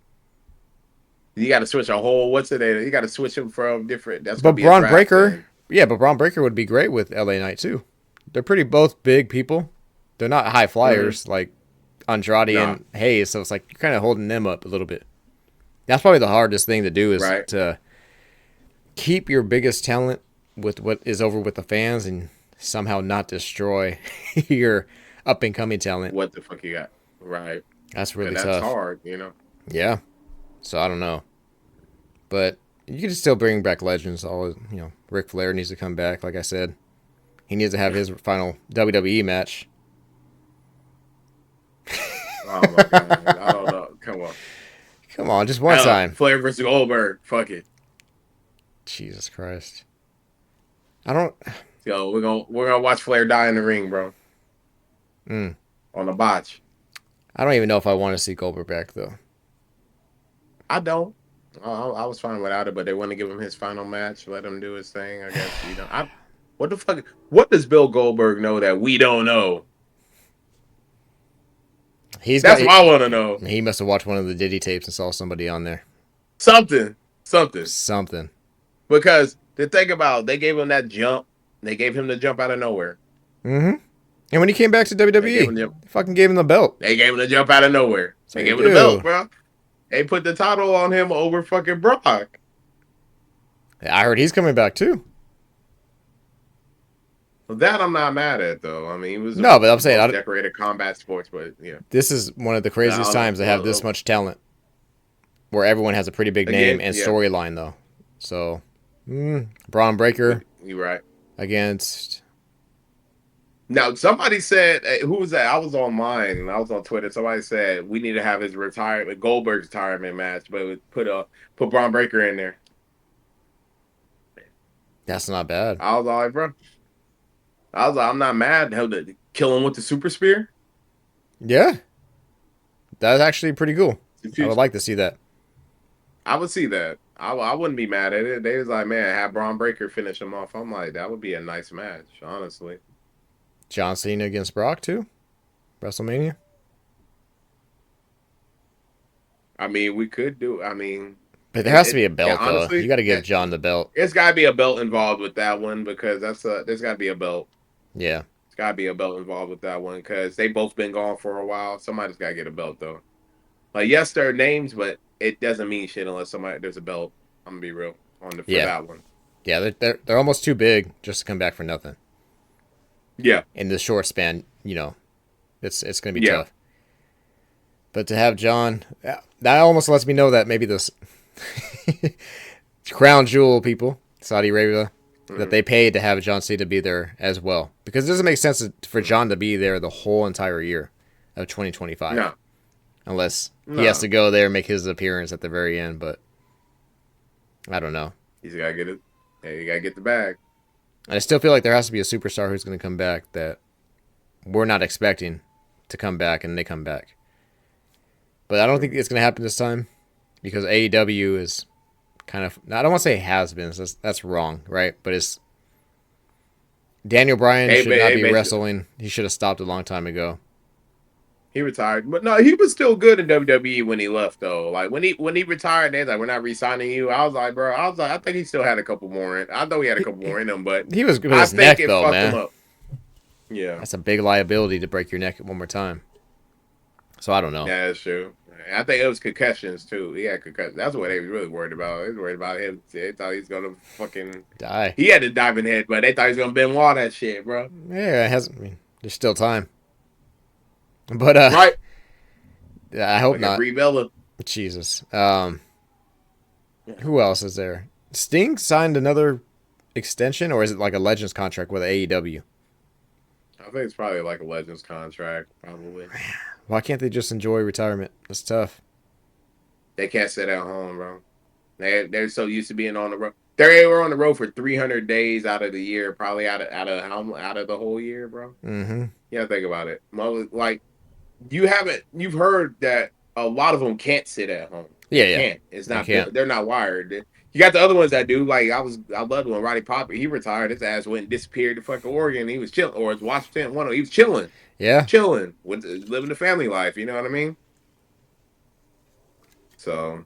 You got to switch a whole. What's it? You got to switch them from different. That's gonna But be a Braun draft Breaker, then. yeah, but Braun Breaker would be great with LA Knight too. They're pretty both big people. They're not high Mm-hmm. flyers like Andrade No. and Hayes, so it's like you're kind of holding them up a little bit. That's probably the hardest thing to do is Right. to keep your biggest talent with what is over with the fans and somehow not destroy your up and coming talent. What the fuck you got? Right. That's And really that's tough. hard. You know. Yeah. So I don't know. But you can still bring back legends. All Ric Flair needs to come back. Like I said, he needs to have his final WWE match. Oh my god. I don't know. Come on. Come on, just one Hell, time. Flair versus Goldberg. Fuck it. Jesus Christ. I don't. Yo, we're gonna watch Flair die in the ring, bro. Mm, On the botch. I don't even know if I want to see Goldberg back though. I don't. I was fine without it, but they want to give him his final match, let him do his thing. I guess you know. What the fuck? What does Bill Goldberg know that we don't know? He's got. That's what I want to know. He must have watched one of the Diddy tapes and saw somebody on there. Something, something. Something. Because to think about, they gave him that jump. They gave him the jump out of nowhere. Mm-hmm. And when he came back to They gave WWE, him the, they fucking gave him the belt. they gave him the jump out of nowhere. That's They what you gave him the belt, do. bro. They put the title on him over fucking Brock. I heard he's coming back too. Well, that I'm not mad at though. I mean, he was No, but I'm the saying most decorated combat sports, but yeah. this is one of the craziest No, times to have this much talent, where everyone has a pretty big name again, and yeah, storyline though. So, Braun Breaker you're right. against. Now, somebody said, who was that? I was online and I was on Twitter. Somebody said we need to have his retirement, Goldberg's retirement match, but put Braun Breaker in there. That's not bad. I was like, bro, I was like, I'm not mad. Hell, to kill him with the super spear. Yeah, that's actually pretty cool. If I you- would like to see that. I would see that. I wouldn't be mad at it. They was like, man, have Braun Breaker finish him off. I'm like, that would be a nice match, honestly. John Cena against Brock too. WrestleMania. I mean, we could do. I mean, But there has to be a belt yeah, though. honestly, You got to give John the belt. it's got to be a belt involved with that one because there's got to be a belt. Yeah. It's got to be a belt involved with that one because they both been gone for a while. Somebody's got to get a belt though. Like yes, there are names, but it doesn't mean shit unless there's a belt. I'm gonna be real for Yeah. that one. Yeah. They're almost too big just to come back for nothing. Yeah, In this short span, it's gonna be yeah. tough. But to have John, that almost lets me know that maybe this crown jewel people, Saudi Arabia, that they paid to have John Cena be there as well. Because it doesn't make sense for John to be there the whole entire year of 2025. No, Unless he no. has to go there and make his appearance at the very end. But I don't know. He's got to get it. Yeah, you got to get the bag. And I still feel like there has to be a superstar who's going to come back that we're not expecting to come back and they come back. But I don't think it's going to happen this time because AEW is kind of, I don't want to say has been, that's wrong, right? But it's Daniel Bryan should not be wrestling. He should have stopped a long time ago. He retired, but no, he was still good in WWE when he left though. Like when he retired, they like, we're not re-signing you. I was like, bro, I think he still had a couple more in. I know he had a couple more in him, but He was good with I his think neck it though, fucked him man. up. Yeah, That's a big liability to break your neck one more time. So I don't know. yeah, that's true. I think it was concussions too. He had concussions. That's what they was really worried about. They was worried about him. They thought he was gonna fucking. Die. He had a diving head, but they thought he was gonna Benoit that shit, bro. Yeah, it hasn't. I mean, there's still time. But Right? I hope Like not. Brie Bella. Jesus. Who else is there? Sting signed another extension, or is it like a Legends contract with AEW? I think it's probably like a Legends contract, probably. Why can't they just enjoy retirement? That's tough. They can't sit at home, bro. They're so used to being on the road. They were on the road for 300 days out of the year, probably out of the whole year, bro. Mm-hmm. Yeah, think about it. Like you've heard that a lot of them can't sit at home. Yeah, They yeah. can't. It's They not. can't. They're not wired. You got the other ones that do. Like I loved when Roddy Piper he retired. His ass went and disappeared to fucking Oregon. He was chilling, or it's Washington. One of he was Yeah. chilling with living the family life. You know what I mean? So,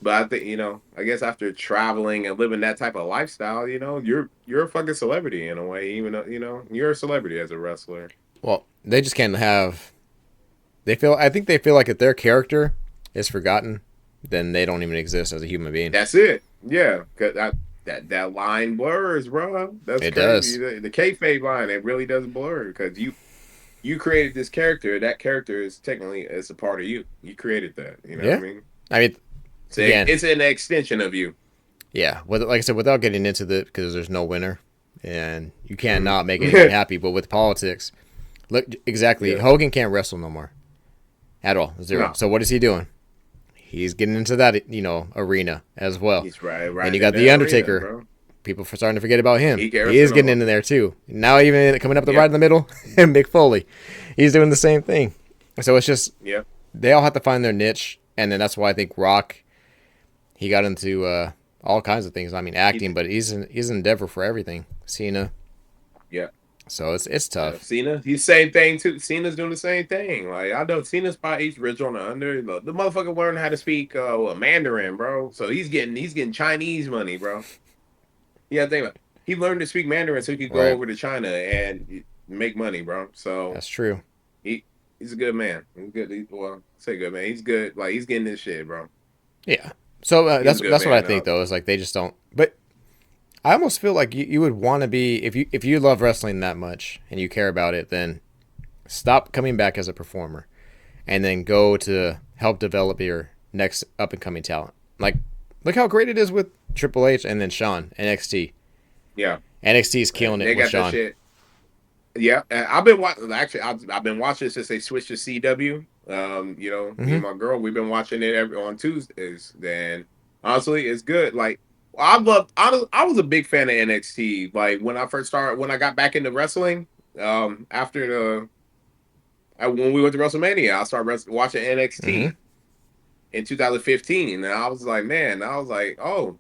but I think I guess after traveling and living that type of lifestyle, you're a fucking celebrity in a way. Even though you're a celebrity as a wrestler. Well, they just can't have. I think they feel like if their character is forgotten, then they don't even exist as a human being. That's it. Yeah, cause that line blurs, bro. That's It crazy. does. The kayfabe line, it really does blur because you created this character. That character is technically it's a part of you. You created that. You know what I Yeah. mean? I mean, So again, it's an extension of you. yeah. Like I said, without getting into the because there's no winner, and you can't Mhm. not make anyone happy. But with politics, look exactly. Yeah. Hogan can't wrestle no more, at all. Zero. No, So what is he doing? He's getting into that arena as well. he's right And you in got the that arena, Undertaker. bro. People are starting to forget about him. He He is carries getting on. into there too. Now even coming up the Yeah, right in the middle, and Mick Foley, he's doing the same thing. So it's just yeah. they all have to find their niche, and then that's why I think Rock he got into all kinds of things. I mean He's acting, but he's an endeavor for everything. Cena, yeah. so it's tough. Cena, he's same thing too. Cena's doing the same thing. Like I know Cena's probably he's rich on the under. The motherfucker learned how to speak Mandarin, bro. So he's getting Chinese money, bro. Yeah, think about it. He learned to speak Mandarin so he could go Right, over to China and make money, bro. So that's true. he he's a good man. He's good. Well, say good man. He's good. Like he's getting this shit, bro. Yeah. So He's a good that's what I man. think though is like they just don't. But I almost feel like you would want to be if you love wrestling that much and you care about it, then stop coming back as a performer, and then go to help develop your next up and coming talent. Like, look how great it is with Triple H and then Shawn NXT. Yeah, NXT is killing they it with got that Shawn. shit. Yeah, and I've been watching. Actually, I've been watching since they switched to CW. Me Hmm. and my girl, we've been watching it every on Tuesdays. Then honestly, it's good. Like I love. I was a big fan of NXT. Like when I first started, when I got back into wrestling, after when we went to Wrestlemania, I started watching Hmm. NXT in 2015, and I was like, man, I was like, oh,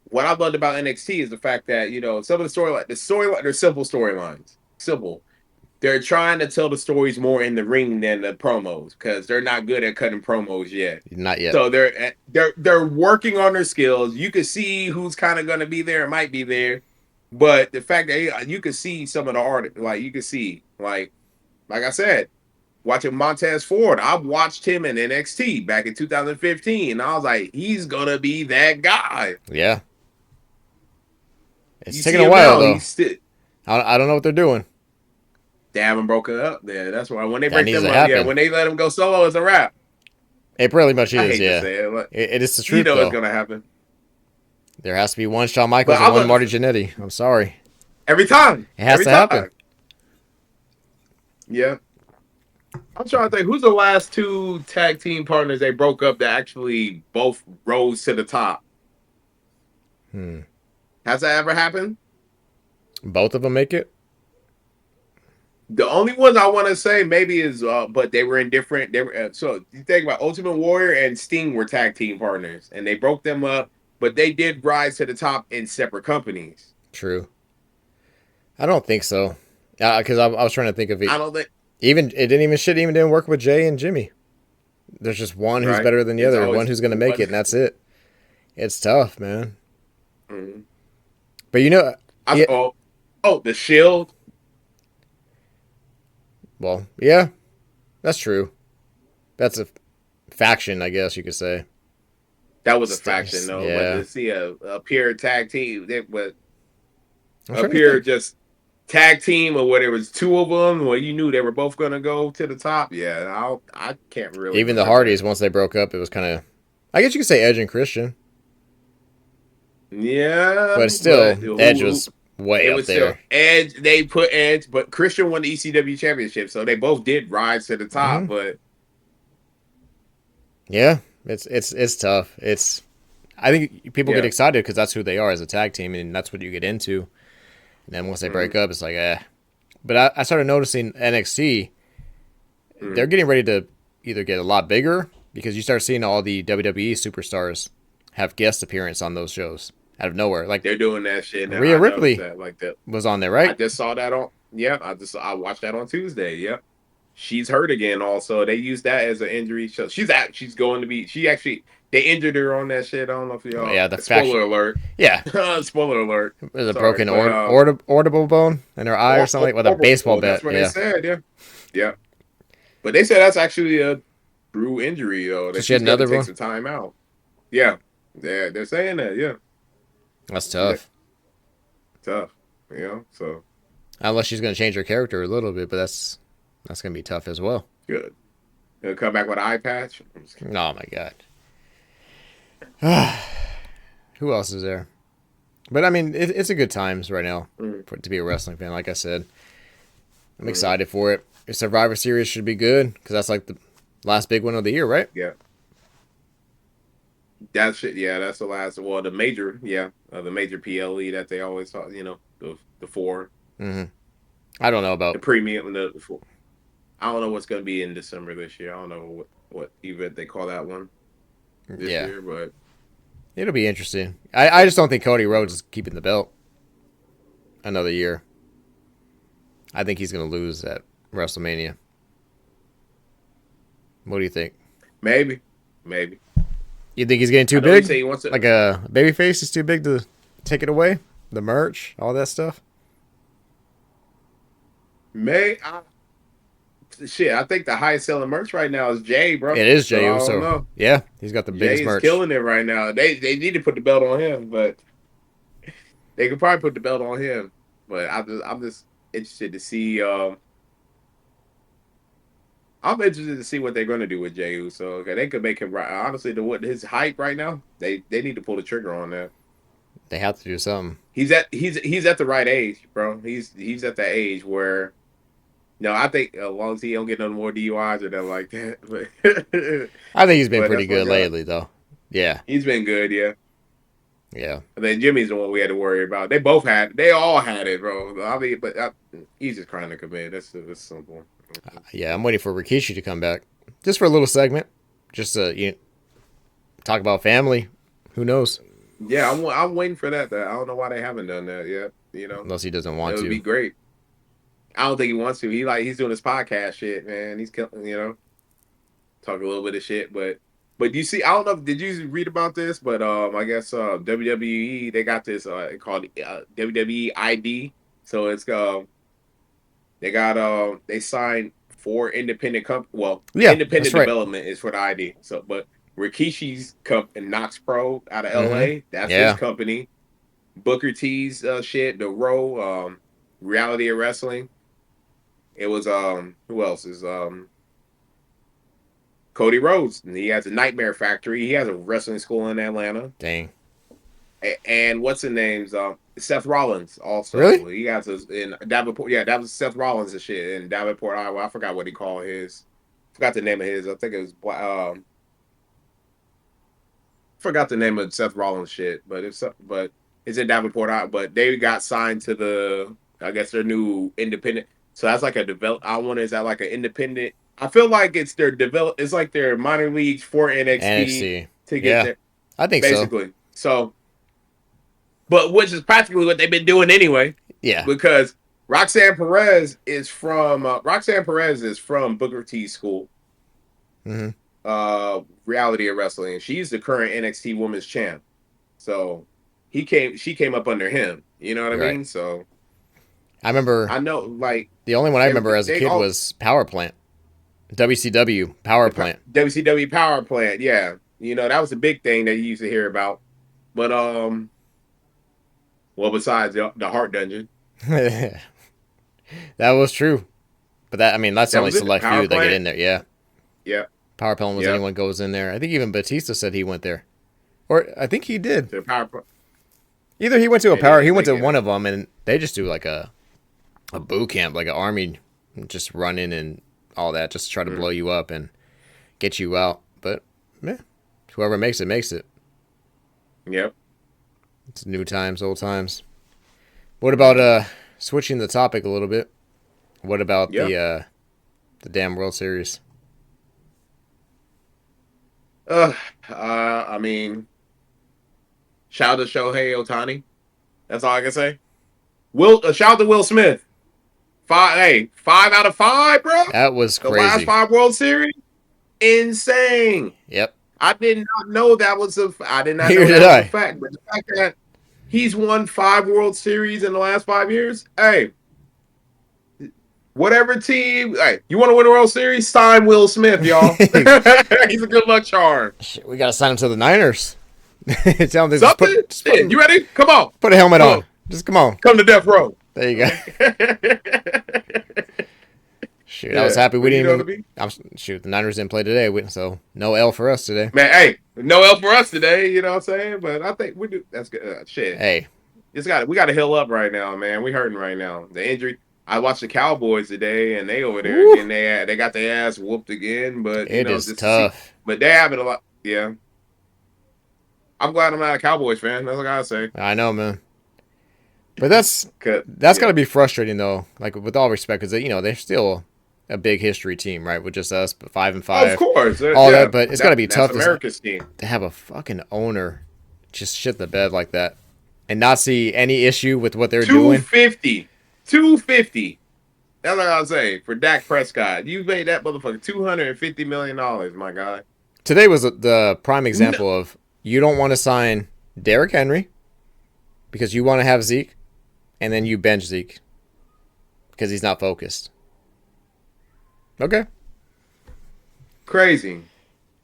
what I loved about NXT is the fact that some of they're simple storylines, simple. They're trying to tell the stories more in the ring than the promos because they're not good at cutting promos yet. Not yet. So they're working on their skills. You can see who's kind of going to be there, might be there, but the fact that you can see some of the art, like you can see, like I said, watching Montez Ford. I watched him in NXT back in 2015, and I was like, he's gonna be that guy. Yeah, it's You taking see a him while now, though. he's still. I don't know what they're doing. They haven't broken up there. That's why when they That break needs them to up, yeah, happen. when they let him go solo, it's a wrap. It pretty much I is. hate to Yeah, say it, but it is the you truth know it's though. gonna happen. There has to be one Shawn But Michaels I and one love Marty Jannetty. I'm sorry. every time, It has every to happen. time. Yeah, I'm trying to think who's the last two tag team partners they broke up that actually both rose to the top. Hmm. Has that ever happened? Both of them make it. The only ones I want to say maybe is, but they were in different. They were so you think about Ultimate Warrior and Sting were tag team partners, and they broke them up, but they did rise to the top in separate companies. True. I don't think so. Because I was trying to think of it. I don't think Even it didn't even shit even didn't work with Jay and Jimmy. There's just one who's right. better than the It's other, one always who's gonna make it, one. and that's it. It's tough, man. Mhm. But yeah. The Shield. Well, yeah, that's true. That's a faction, I guess you could say. That was a faction though, but Yeah. to see a pure tag team, it was I'm a trying to pure think. just tag team, or where there was two of them, where you knew they were both gonna go to the top. Yeah, I can't really Even the remember. Hardys, once they broke up, it was kind of. I guess you could say Edge and Christian, Yeah, but but still, Edge was way it up was still there. Edge. They put Edge, but Christian won the ECW championship, so they both did rise to the top. Hmm. But Yeah, it's tough. I think people get yeah, excited because that's who they are as a tag team, and that's what you get into. And then once they break mm-hmm, up, it's like, eh. But I started noticing NXT, mm-hmm, they're getting ready to either get a lot bigger because you start seeing all the WWE superstars have guest appearance on those shows out of nowhere. Like They're doing that shit now. Rhea I noticed Ripley that. Like that. was on there, I right? just saw that on. Yeah, I watched that on Tuesday. Yep. She's hurt again. Also, they used that as an injury. So she's going to be. She actually they injured her on that shit. I don't know if Oh, y'all. yeah, the fact. Spoiler alert. Yeah, Spoiler alert. it was a Sorry, broken but audible bone in her eye or something like with a baseball orbital. bat. That's what they Yeah, said. Yeah, yeah. But they said that's actually a true injury though. so That she had she's going to another take one. some time out. Yeah, they're saying that. Yeah, That's she's tough. tough. You know, so Unless she's going to change her character a little bit, but that's going to be tough as well. good. He'll come back with an eye patch. Oh my god. Who else is there? But I mean, it's a good times right now Mm, to be a wrestling fan. Like I said, I'm mm, excited for it. The Survivor Series should be good because that's like the last big one of the year, right? yeah. That's it. Yeah, that's the last. Well, the major, yeah, the major PLE that they always talk. You know, the four, Hmm. I don't know the about. premium, the four. I don't know what's going to be in December this year. I don't know what event they call that one this Yeah, year, but it'll be interesting. I just don't think Cody Rhodes is keeping the belt another year. I think he's going to lose at WrestleMania. What do you think? maybe, maybe. You think he's getting too I know he big? said he wants to. Like a babyface is too big to take it away? The merch, all that stuff? May I, shit. I think the highest selling merch right now is Jay, bro. It is So Jey I don't Uso. know. Yeah, he's got the biggest Jay is merch. killing it right now. They need to put the belt on him, but they could probably put the belt on him. But I'm just interested to see. I'm interested to see what they're going to do with Jey Uso. Okay, they could make him right. Honestly, the what his hype right now, they need to pull the trigger on that. They have to do something. He's at the right age, bro. He's at that age where no, I think as long as he don't get no more DUIs or nothing like that, but I think he's been but pretty that's what good God. lately, though. Yeah, He's been good, yeah. yeah. And then Jimmy's the one we had to worry about. They all had it, bro. I mean, but he's just trying to commit. That's simple. Yeah, I'm waiting for Rikishi to come back. Just for a little segment. Just talk about family. Who knows? Yeah, I'm waiting for that. I don't know why they haven't done that yet. You know, Unless he doesn't it want would to. be great. I don't think he wants to. He's doing his podcast shit, man. He's talk a little bit of shit, but you see, I don't know. Did you read about this? But I guess WWE they got this called WWE ID. So it's they signed four independent Well, Yeah, that's independent right. development is for the ID. So, but Rikishi's and Knox Pro out of Mm-hmm. LA, that's his Yeah. company. Booker T's shit, the Row, Reality of Wrestling. It was who else is Cody Rhodes. And he has a Nightmare Factory. He has a wrestling school in Atlanta. Dang. And what's the name's Seth Rollins also. Really? He has a in Davenport. Yeah, that was Seth Rollins and shit in Davenport, Iowa. I forgot what he called his. Forgot the name of his. I think it was forgot the name of Seth Rollins shit, but it's in Davenport, Iowa. But they got signed to the I guess their new independent. So that's like a develop. I wonder is that like an independent? I feel like it's their develop. It's like their minor leagues for NXT NXT. to get Yeah, there, I think so. basically. So, but which is practically what they've been doing anyway, Yeah. because Roxanne Perez is from Booker T's school, Mm-hmm. Reality of Wrestling. She's the current NXT Women's Champ. So she came up under him. You know what I Right. mean? So I remember I know, like the only one I remember as a they kid all was Power Plant. WCW Power the Plant. WCW Power Plant. Yeah, that was a big thing that you used to hear about. But well, besides the Heart Dungeon, That was true. But that's that only was it. select Power few that get Plant. in there. Yeah. Yeah, Power Plant was yeah. anyone goes in there. I think even Batista said he went there. Or I think he did. The Power Plant. Either he went to a It power, he is. went They to get one it. of them, and they just do like a boot camp, like an army, just running and all that, just to try to blow Mm, you up and get you out. But yeah, whoever makes it makes it. yep. It's new times, old times. What about Mm, switching the topic a little bit? What about yeah. the damn World Series? Uh, I mean, Shout out to Shohei Ohtani. That's all I can say. Shout out to Will Smith. 5 out of 5, bro. That was The last crazy. 5 World Series, insane. Yep. I did not know that was a. I did not Neither know did that was a I. fact. But the fact that he's won 5 World Series in the last 5 years, hey, whatever team, hey, you want to win a World Series? Sign Will Smith, y'all. He's a good luck charm. Shit, we gotta sign him to the Niners. Tell him to Something. Shit, you ready? Come on. put a helmet Come on. Just come on. Come to death row. There you go. Shoot, yeah. I was happy we didn't even. Shoot, the Niners didn't play today, so no L for us today. Man, hey, no L for us today. You know what I'm saying? But I think we do. That's good. Shit. Hey, we got to heal up right now, man. We hurting right now. The injury. I watched the Cowboys today, and they over there again. They got their ass whooped again. But it is tough. But they having a lot. Yeah. I'm glad I'm not a Cowboys fan. That's what I gotta say. I know, man. But that's gotta be frustrating though. Like with all respect, because they're still a big history team, right? With just us, but 5-5. Of course, all that. But it's gotta be tough. America's team to have a fucking owner just shit the bed like that and not see any issue with what they're doing. 250. That's what I'll say for Dak Prescott. You made that motherfucker $250 million, my guy. Today was the prime example of you don't want to sign Derrick Henry because you want to have Zeke, and then you bench Zeke because he's not focused. Okay. Crazy.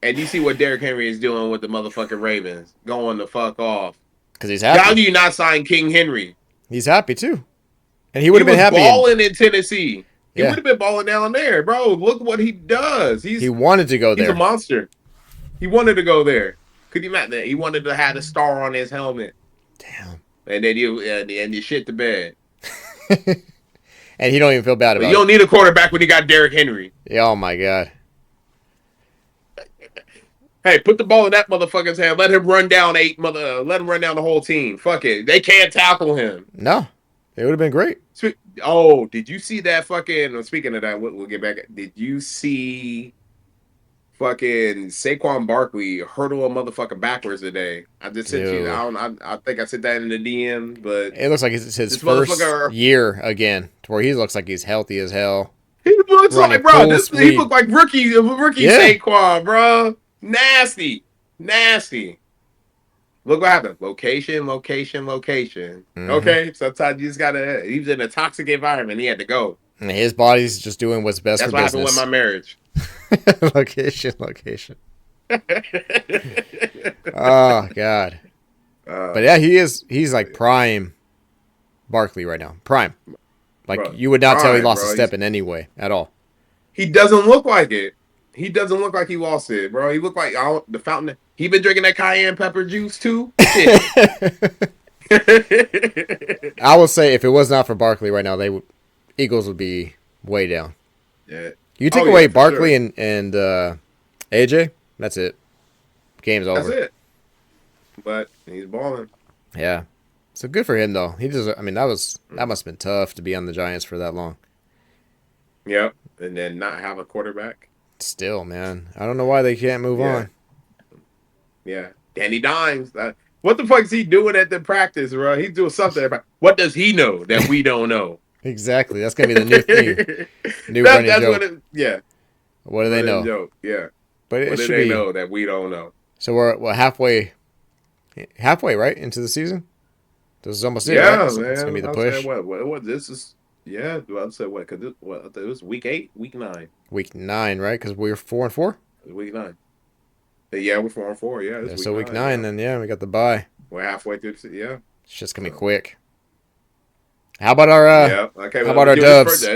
And you see what Derrick Henry is doing with the motherfucking Ravens. Going the fuck off. Because he's happy. How do you not sign King Henry? He's happy too. And he would have been happy. Balling in Tennessee. He would have been balling down there, bro. Look what he does. He wanted to go there. He's a monster. He wanted to go there. Could you imagine that? He wanted to have a star on his helmet. Damn. And then you shit the bed. And he don't even feel bad about it. You don't need a quarterback when you got Derrick Henry. Yeah, oh my God. Hey, put the ball in that motherfucker's hand. Let him run down let him run down the whole team. Fuck it. They can't tackle him. No. It would have been great. Oh, did you see that fucking... Speaking of that, we'll get back. Did you see fucking Saquon Barkley hurdle a motherfucker backwards today? I just sent you... I think I sent that in the DM, but... It looks like it's his first year again, to where he looks like he's healthy as hell. He looks like, bro, he looked like rookie Saquon, bro. Nasty. Look what happened. Location. Mm-hmm. Okay, sometimes you just gotta... He was in a toxic environment. He had to go. And his body's just doing what's best for business. That's what happened with with my marriage. Location. Oh, God. But yeah, he's like prime Barkley right now. Prime. Like, bro, you would not tell he lost a step in any way at all. He doesn't look like it. He doesn't look like he lost it, bro. He looked like the fountain. He been drinking that cayenne pepper juice too. I will say, if it was not for Barkley right now, Eagles would be way down. Yeah. You take away Barkley and AJ, that's it. Game's over. That's it. But he's balling. Yeah. So good for him though. That must have been tough to be on the Giants for that long. Yep. And then not have a quarterback. Still, man. I don't know why they can't move on. Yeah. Danny Dimes. What the fuck is he doing at the practice, bro? He's doing something. What does he know that we don't know? Exactly. That's going to be the new thing. New running joke. What do they know? Joke. Yeah. But what do they know that we don't know? So we're halfway, right, into the season? This is almost it, right? So man. It's going to be the push. What this is... Yeah, I'd say what? Because it was week 8, week 9. Week 9, right? Because we were 4-4. Week 9. Yeah, we're 4-4. Yeah. So week 9, then we got the bye. We're halfway through. Yeah. It's just gonna be quick. How about our? How about our Dubs?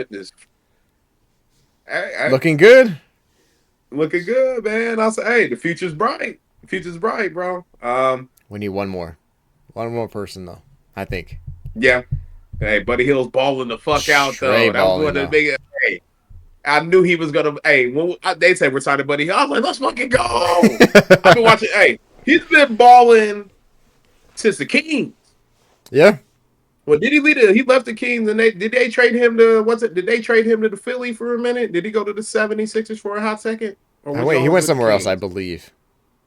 Looking good. Looking good, man. I'll say, hey, the future's bright. The future's bright, bro. We need one more person though. I think. Yeah. Hey, Buddy Hill's balling the fuck out though. That was one of the biggest. Hey, I knew he was gonna. Hey, when they said we're signing Buddy Hill, I was like, let's fucking go. I've been watching. Hey, he's been balling since the Kings. Yeah. Well, did he leave? He left the Kings, and did they trade him to? Did they trade him to the Philly for a minute? Did he go to the 76ers for a hot second? Or wait, he went somewhere else, I believe.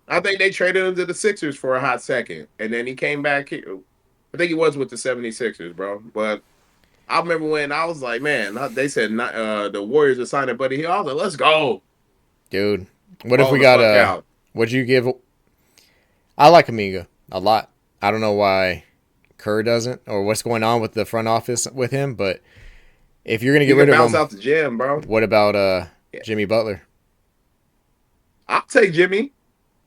I think they traded him to the Sixers for a hot second, and then he came back here. I think he was with the 76ers, bro. But I remember when I was like, man, they said the Warriors are signing Buddy Hield. I was like, let's go. Dude. What if we Balling the got fuck out. would you give I like Amiga a lot. I don't know why Kerr doesn't or what's going on with the front office with him, but if you're gonna He get rid can of bounce him, out the gym, bro. what about Yeah. Jimmy Butler? I'll take Jimmy.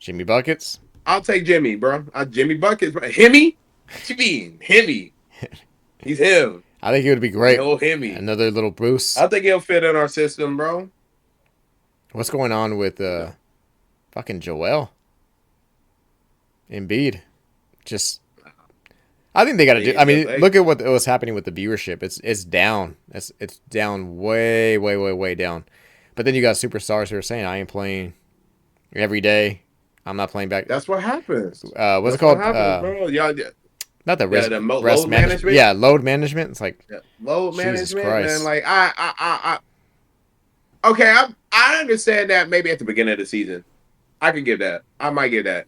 Jimmy Buckets? I'll take Jimmy, bro. Jimmy Buckets, bro. Himmy? What you mean? Himmy. He's him. I think it would be great. No Himmy. Another little boost. I think he'll fit in our system, bro. What's going on with fucking Joel? Embiid. Just I think they got to do. I mean, look at what was happening with the viewership. It's down. It's down way down. But then you got superstars who are saying, "I ain't playing every day. I'm not playing back." That's what happens. What's it called? Bro. Y'all, not the rest. the rest load management. Yeah, load management. It's like load Jesus management, Christ. man. Like okay, I understand that maybe at the beginning of the season. I could give that. I might give that.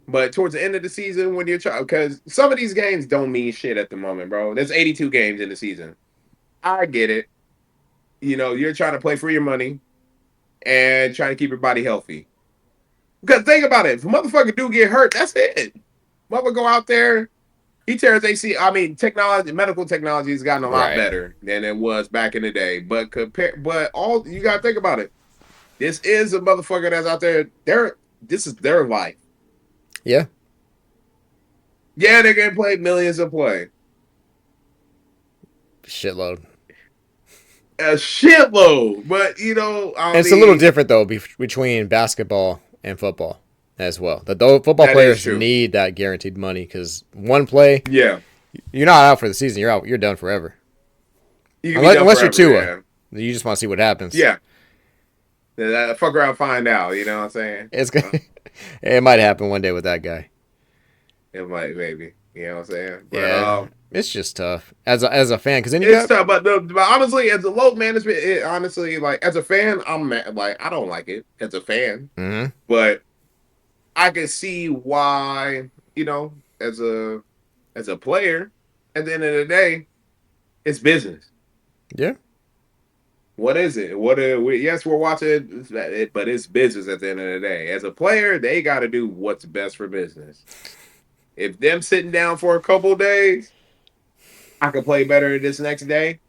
But towards the end of the season, when you're trying, because some of these games don't mean shit at the moment, bro. There's 82 games in the season. I get it. You know, you're trying to play for your money and trying to keep your body healthy. Because think about it. If a motherfucker do get hurt, that's it. Motherfucker go out there, he tears AC. I mean, medical technology has gotten a lot better than it was back in the day. But all you gotta think about it. This is a motherfucker that's out there. This is their life. Yeah. Yeah, they're gonna play millions of play. Shitload. A shitload, but you know, it's a little different though between basketball and football as well. The football players need that guaranteed money because one play, you're not out for the season. You're out. You're done forever. Unless you're Tua, you just want to see what happens. Yeah, fuck around, find out. You know what I'm saying? It might happen one day with that guy. It might, maybe. You know what I'm saying? But, yeah, it's just tough as a fan because then it's tough. But honestly, as a load management, honestly, like as a fan, I'm mad, like I don't like it as a fan. Mm-hmm. But I can see why, you know, as a player, at the end of the day, it's business. Yeah. What is it? Yes, we're watching it, but it's business at the end of the day. As a player, they got to do what's best for business. If them sitting down for a couple of days, I could play better this next day.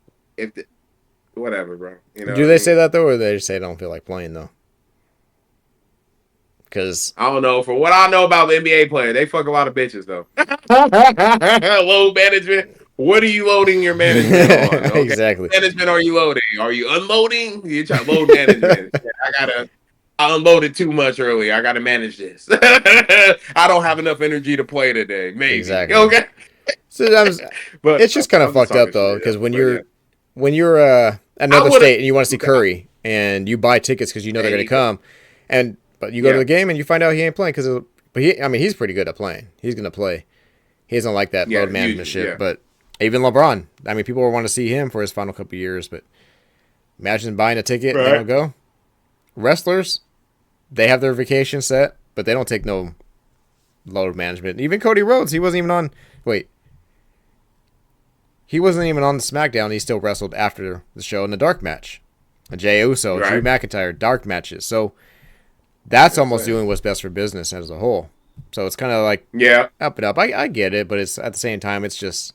Whatever, bro. You know. Do they say that though, or they just say they don't feel like playing though? Because I don't know. For what I know about the NBA player, they fuck a lot of bitches though. Load management. What are you loading your management on? Okay? Exactly. What management are you loading? Are you unloading? You're trying to load management. I unloaded too much early. I gotta manage this. I don't have enough energy to play today. Maybe. Exactly. Okay. So but it's just kind of fucked up though, because when you're another state and you want to see Curry and you buy tickets because you know they're gonna come, but you go to the game and you find out he ain't playing he's pretty good at playing. He's gonna play. He doesn't like that load management shit. Yeah. But even LeBron, I mean, people want to see him for his final couple years, but imagine buying a ticket and they don't go. Wrestlers, they have their vacation set, but they don't take no load management. Even Cody Rhodes, he wasn't even on the SmackDown. He still wrestled after the show in the dark match. Jey Uso, Drew McIntyre, dark matches. So that's almost doing what's best for business as a whole. So it's kind of like up and up. I get it, but it's at the same time, it's just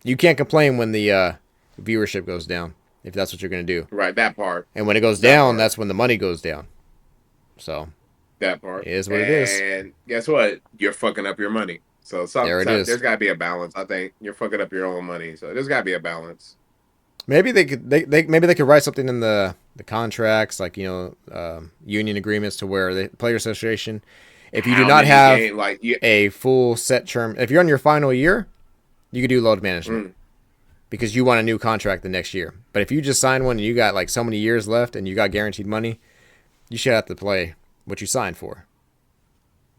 you can't complain when the viewership goes down if that's what you're going to do. Right, that part. And when it goes down, that's when the money goes down. So that part it is what it is. And guess what? You're fucking up your money. So there's got to be a balance. I think you're fucking up your own money. So there's got to be a balance. Maybe they could write something in the contracts, like union agreements, to where the player association, if you do not have a full set term, if you're on your final year, you could do load management because you want a new contract the next year. But if you just sign one and you got like so many years left and you got guaranteed money, you should have to play what you signed for.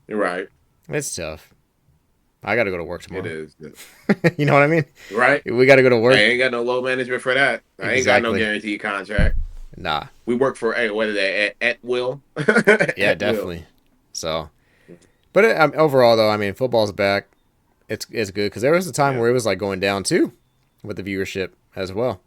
You're right. It's tough. I got to go to work tomorrow. It is. You know what I mean? Right. We got to go to work. I ain't got no load management for that. I ain't got no guaranteed contract. Nah. We work for, what are they, at will? Yeah, definitely. Will. So, But overall, though, I mean, football's back. It's good because there was a time Yeah. where it was like going down too, with the viewership as well.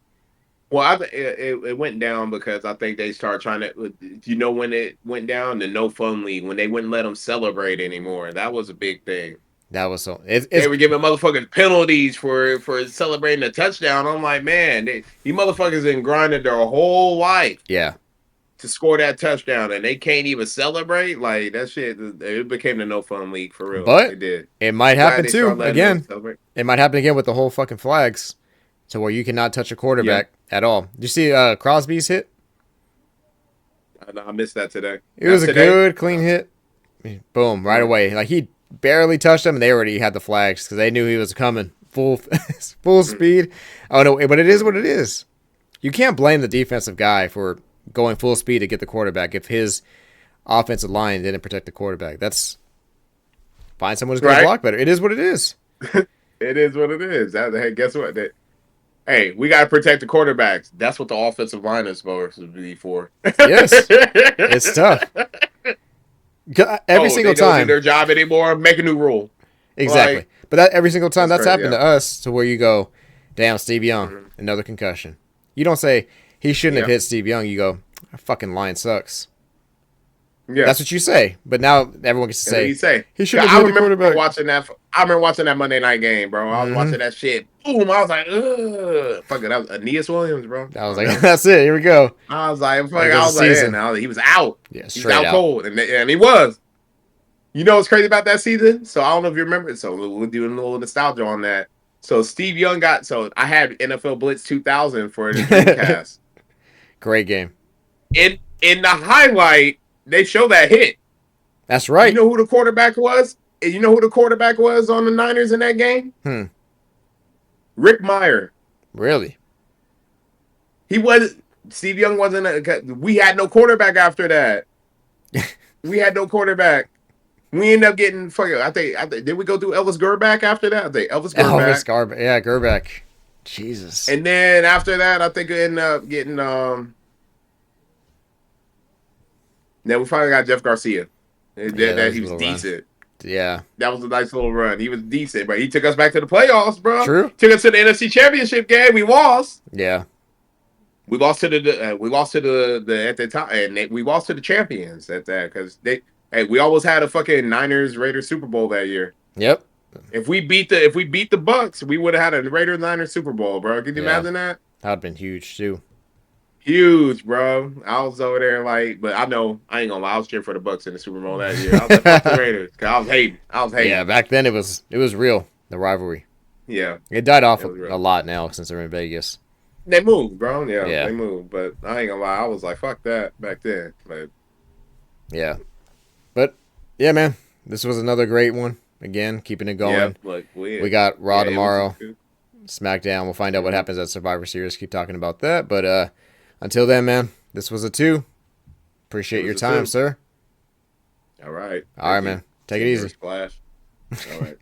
Well, it went down because I think they started trying to. You know when it went down, the no fun league, when they wouldn't let them celebrate anymore. That was a big thing. That was so. They It's were giving motherfuckers penalties for celebrating a touchdown. I'm like, man, these motherfuckers been grinding their whole life yeah. to score that touchdown, and they can't even celebrate. Like that shit, it became the no fun league for real. But It did. it might I'm glad happen they started too letting them again. celebrate. It might happen again with the whole fucking flags, to where you cannot touch a Yeah, quarterback at all. Did you see Crosby's hit? I missed that today. It That's was a today. good, clean hit. Boom, right away. Like he barely touched him, and they already had the flags because they knew he was coming full full speed. Oh no, but it is what it is. You can't blame the defensive guy for going full speed to get the quarterback if his offensive line didn't protect the quarterback. That's find someone who's going to Right. block better. It is what it is. It is what it is. Hey, guess what? Hey, we got to protect the quarterbacks. That's what the offensive line is supposed to be for. Yes, it's tough. Every Oh, single they don't do time. their job anymore. Make a new rule. Exactly. Like But that every single time that's happened yeah. to us, to where you go, damn, Steve Young, Mhm. another concussion. You don't say he shouldn't have Yeah. hit Steve Young. You go, our fucking line sucks. Yeah. That's what you say. But now everyone gets to And then say you say, he yeah, shouldn't have hit the quarterback. I remember watching that Monday night game, bro. I was Mm-hmm. watching that shit. Boom. I was like, ugh. Fuck it. That was Aeneas Williams, bro. I was Oh, like, no. that's it. Here we go. I was like, fuck. There goes I the was like, man, season. he was out. Yeah, He was straight out out. cold. And he was. You know what's crazy about that season? So I don't know if you remember. So we'll do a little nostalgia on that. So Steve Young so I had NFL Blitz 2000 for the Dreamcast. Great game. In the highlight, they show that hit. That's You right. know who the quarterback was? And you know who the quarterback was on the Niners in that game? Hmm. Rick Meyer. Really? He was Steve Young wasn't. We had no quarterback after that. We had no quarterback. We ended up getting fucking. I think did we go through Elvis Gerback after that? I think Elvis Elvis Gerback. Garb. Yeah, Gerbeck. Jesus. And then after that, I think we ended up getting. Then we finally got Jeff Garcia. Yeah, that That was he a was little run. decent. Yeah. That was a nice little run. He was decent, but he took us back to the playoffs, bro. True. Took us to the NFC Championship game. We lost. Yeah. We lost to the at the time, and we lost to the champions at that because we almost had a fucking Niners Raiders Super Bowl that year. Yep. If we beat the Bucks, we would have had a Raiders Niners Super Bowl, bro. Can you Yeah. imagine that? That would have been huge too. Huge, bro. I was over there like, but I know I ain't gonna lie. I was cheering for the Bucks in the Super Bowl that year. I was like, fuck the Raiders, cause I was hating. Yeah, back then it was real, the rivalry. Yeah, It died off it was real. a lot now since they're in Vegas. They moved, bro. Yeah, Yeah. they moved. But I ain't gonna lie. I was like, fuck that back then. But Yeah. But yeah, man, this was another great one. Again, keeping it yeah, going. like We got Raw yeah, it was tomorrow, good. SmackDown. We'll find out what Mhm. happens at Survivor Series. Keep talking about that. But until then, man, this was a 2. Appreciate It your was a time, 2. sir. All right. All right, Thank you. man. Take it Senor easy. Splash. All right.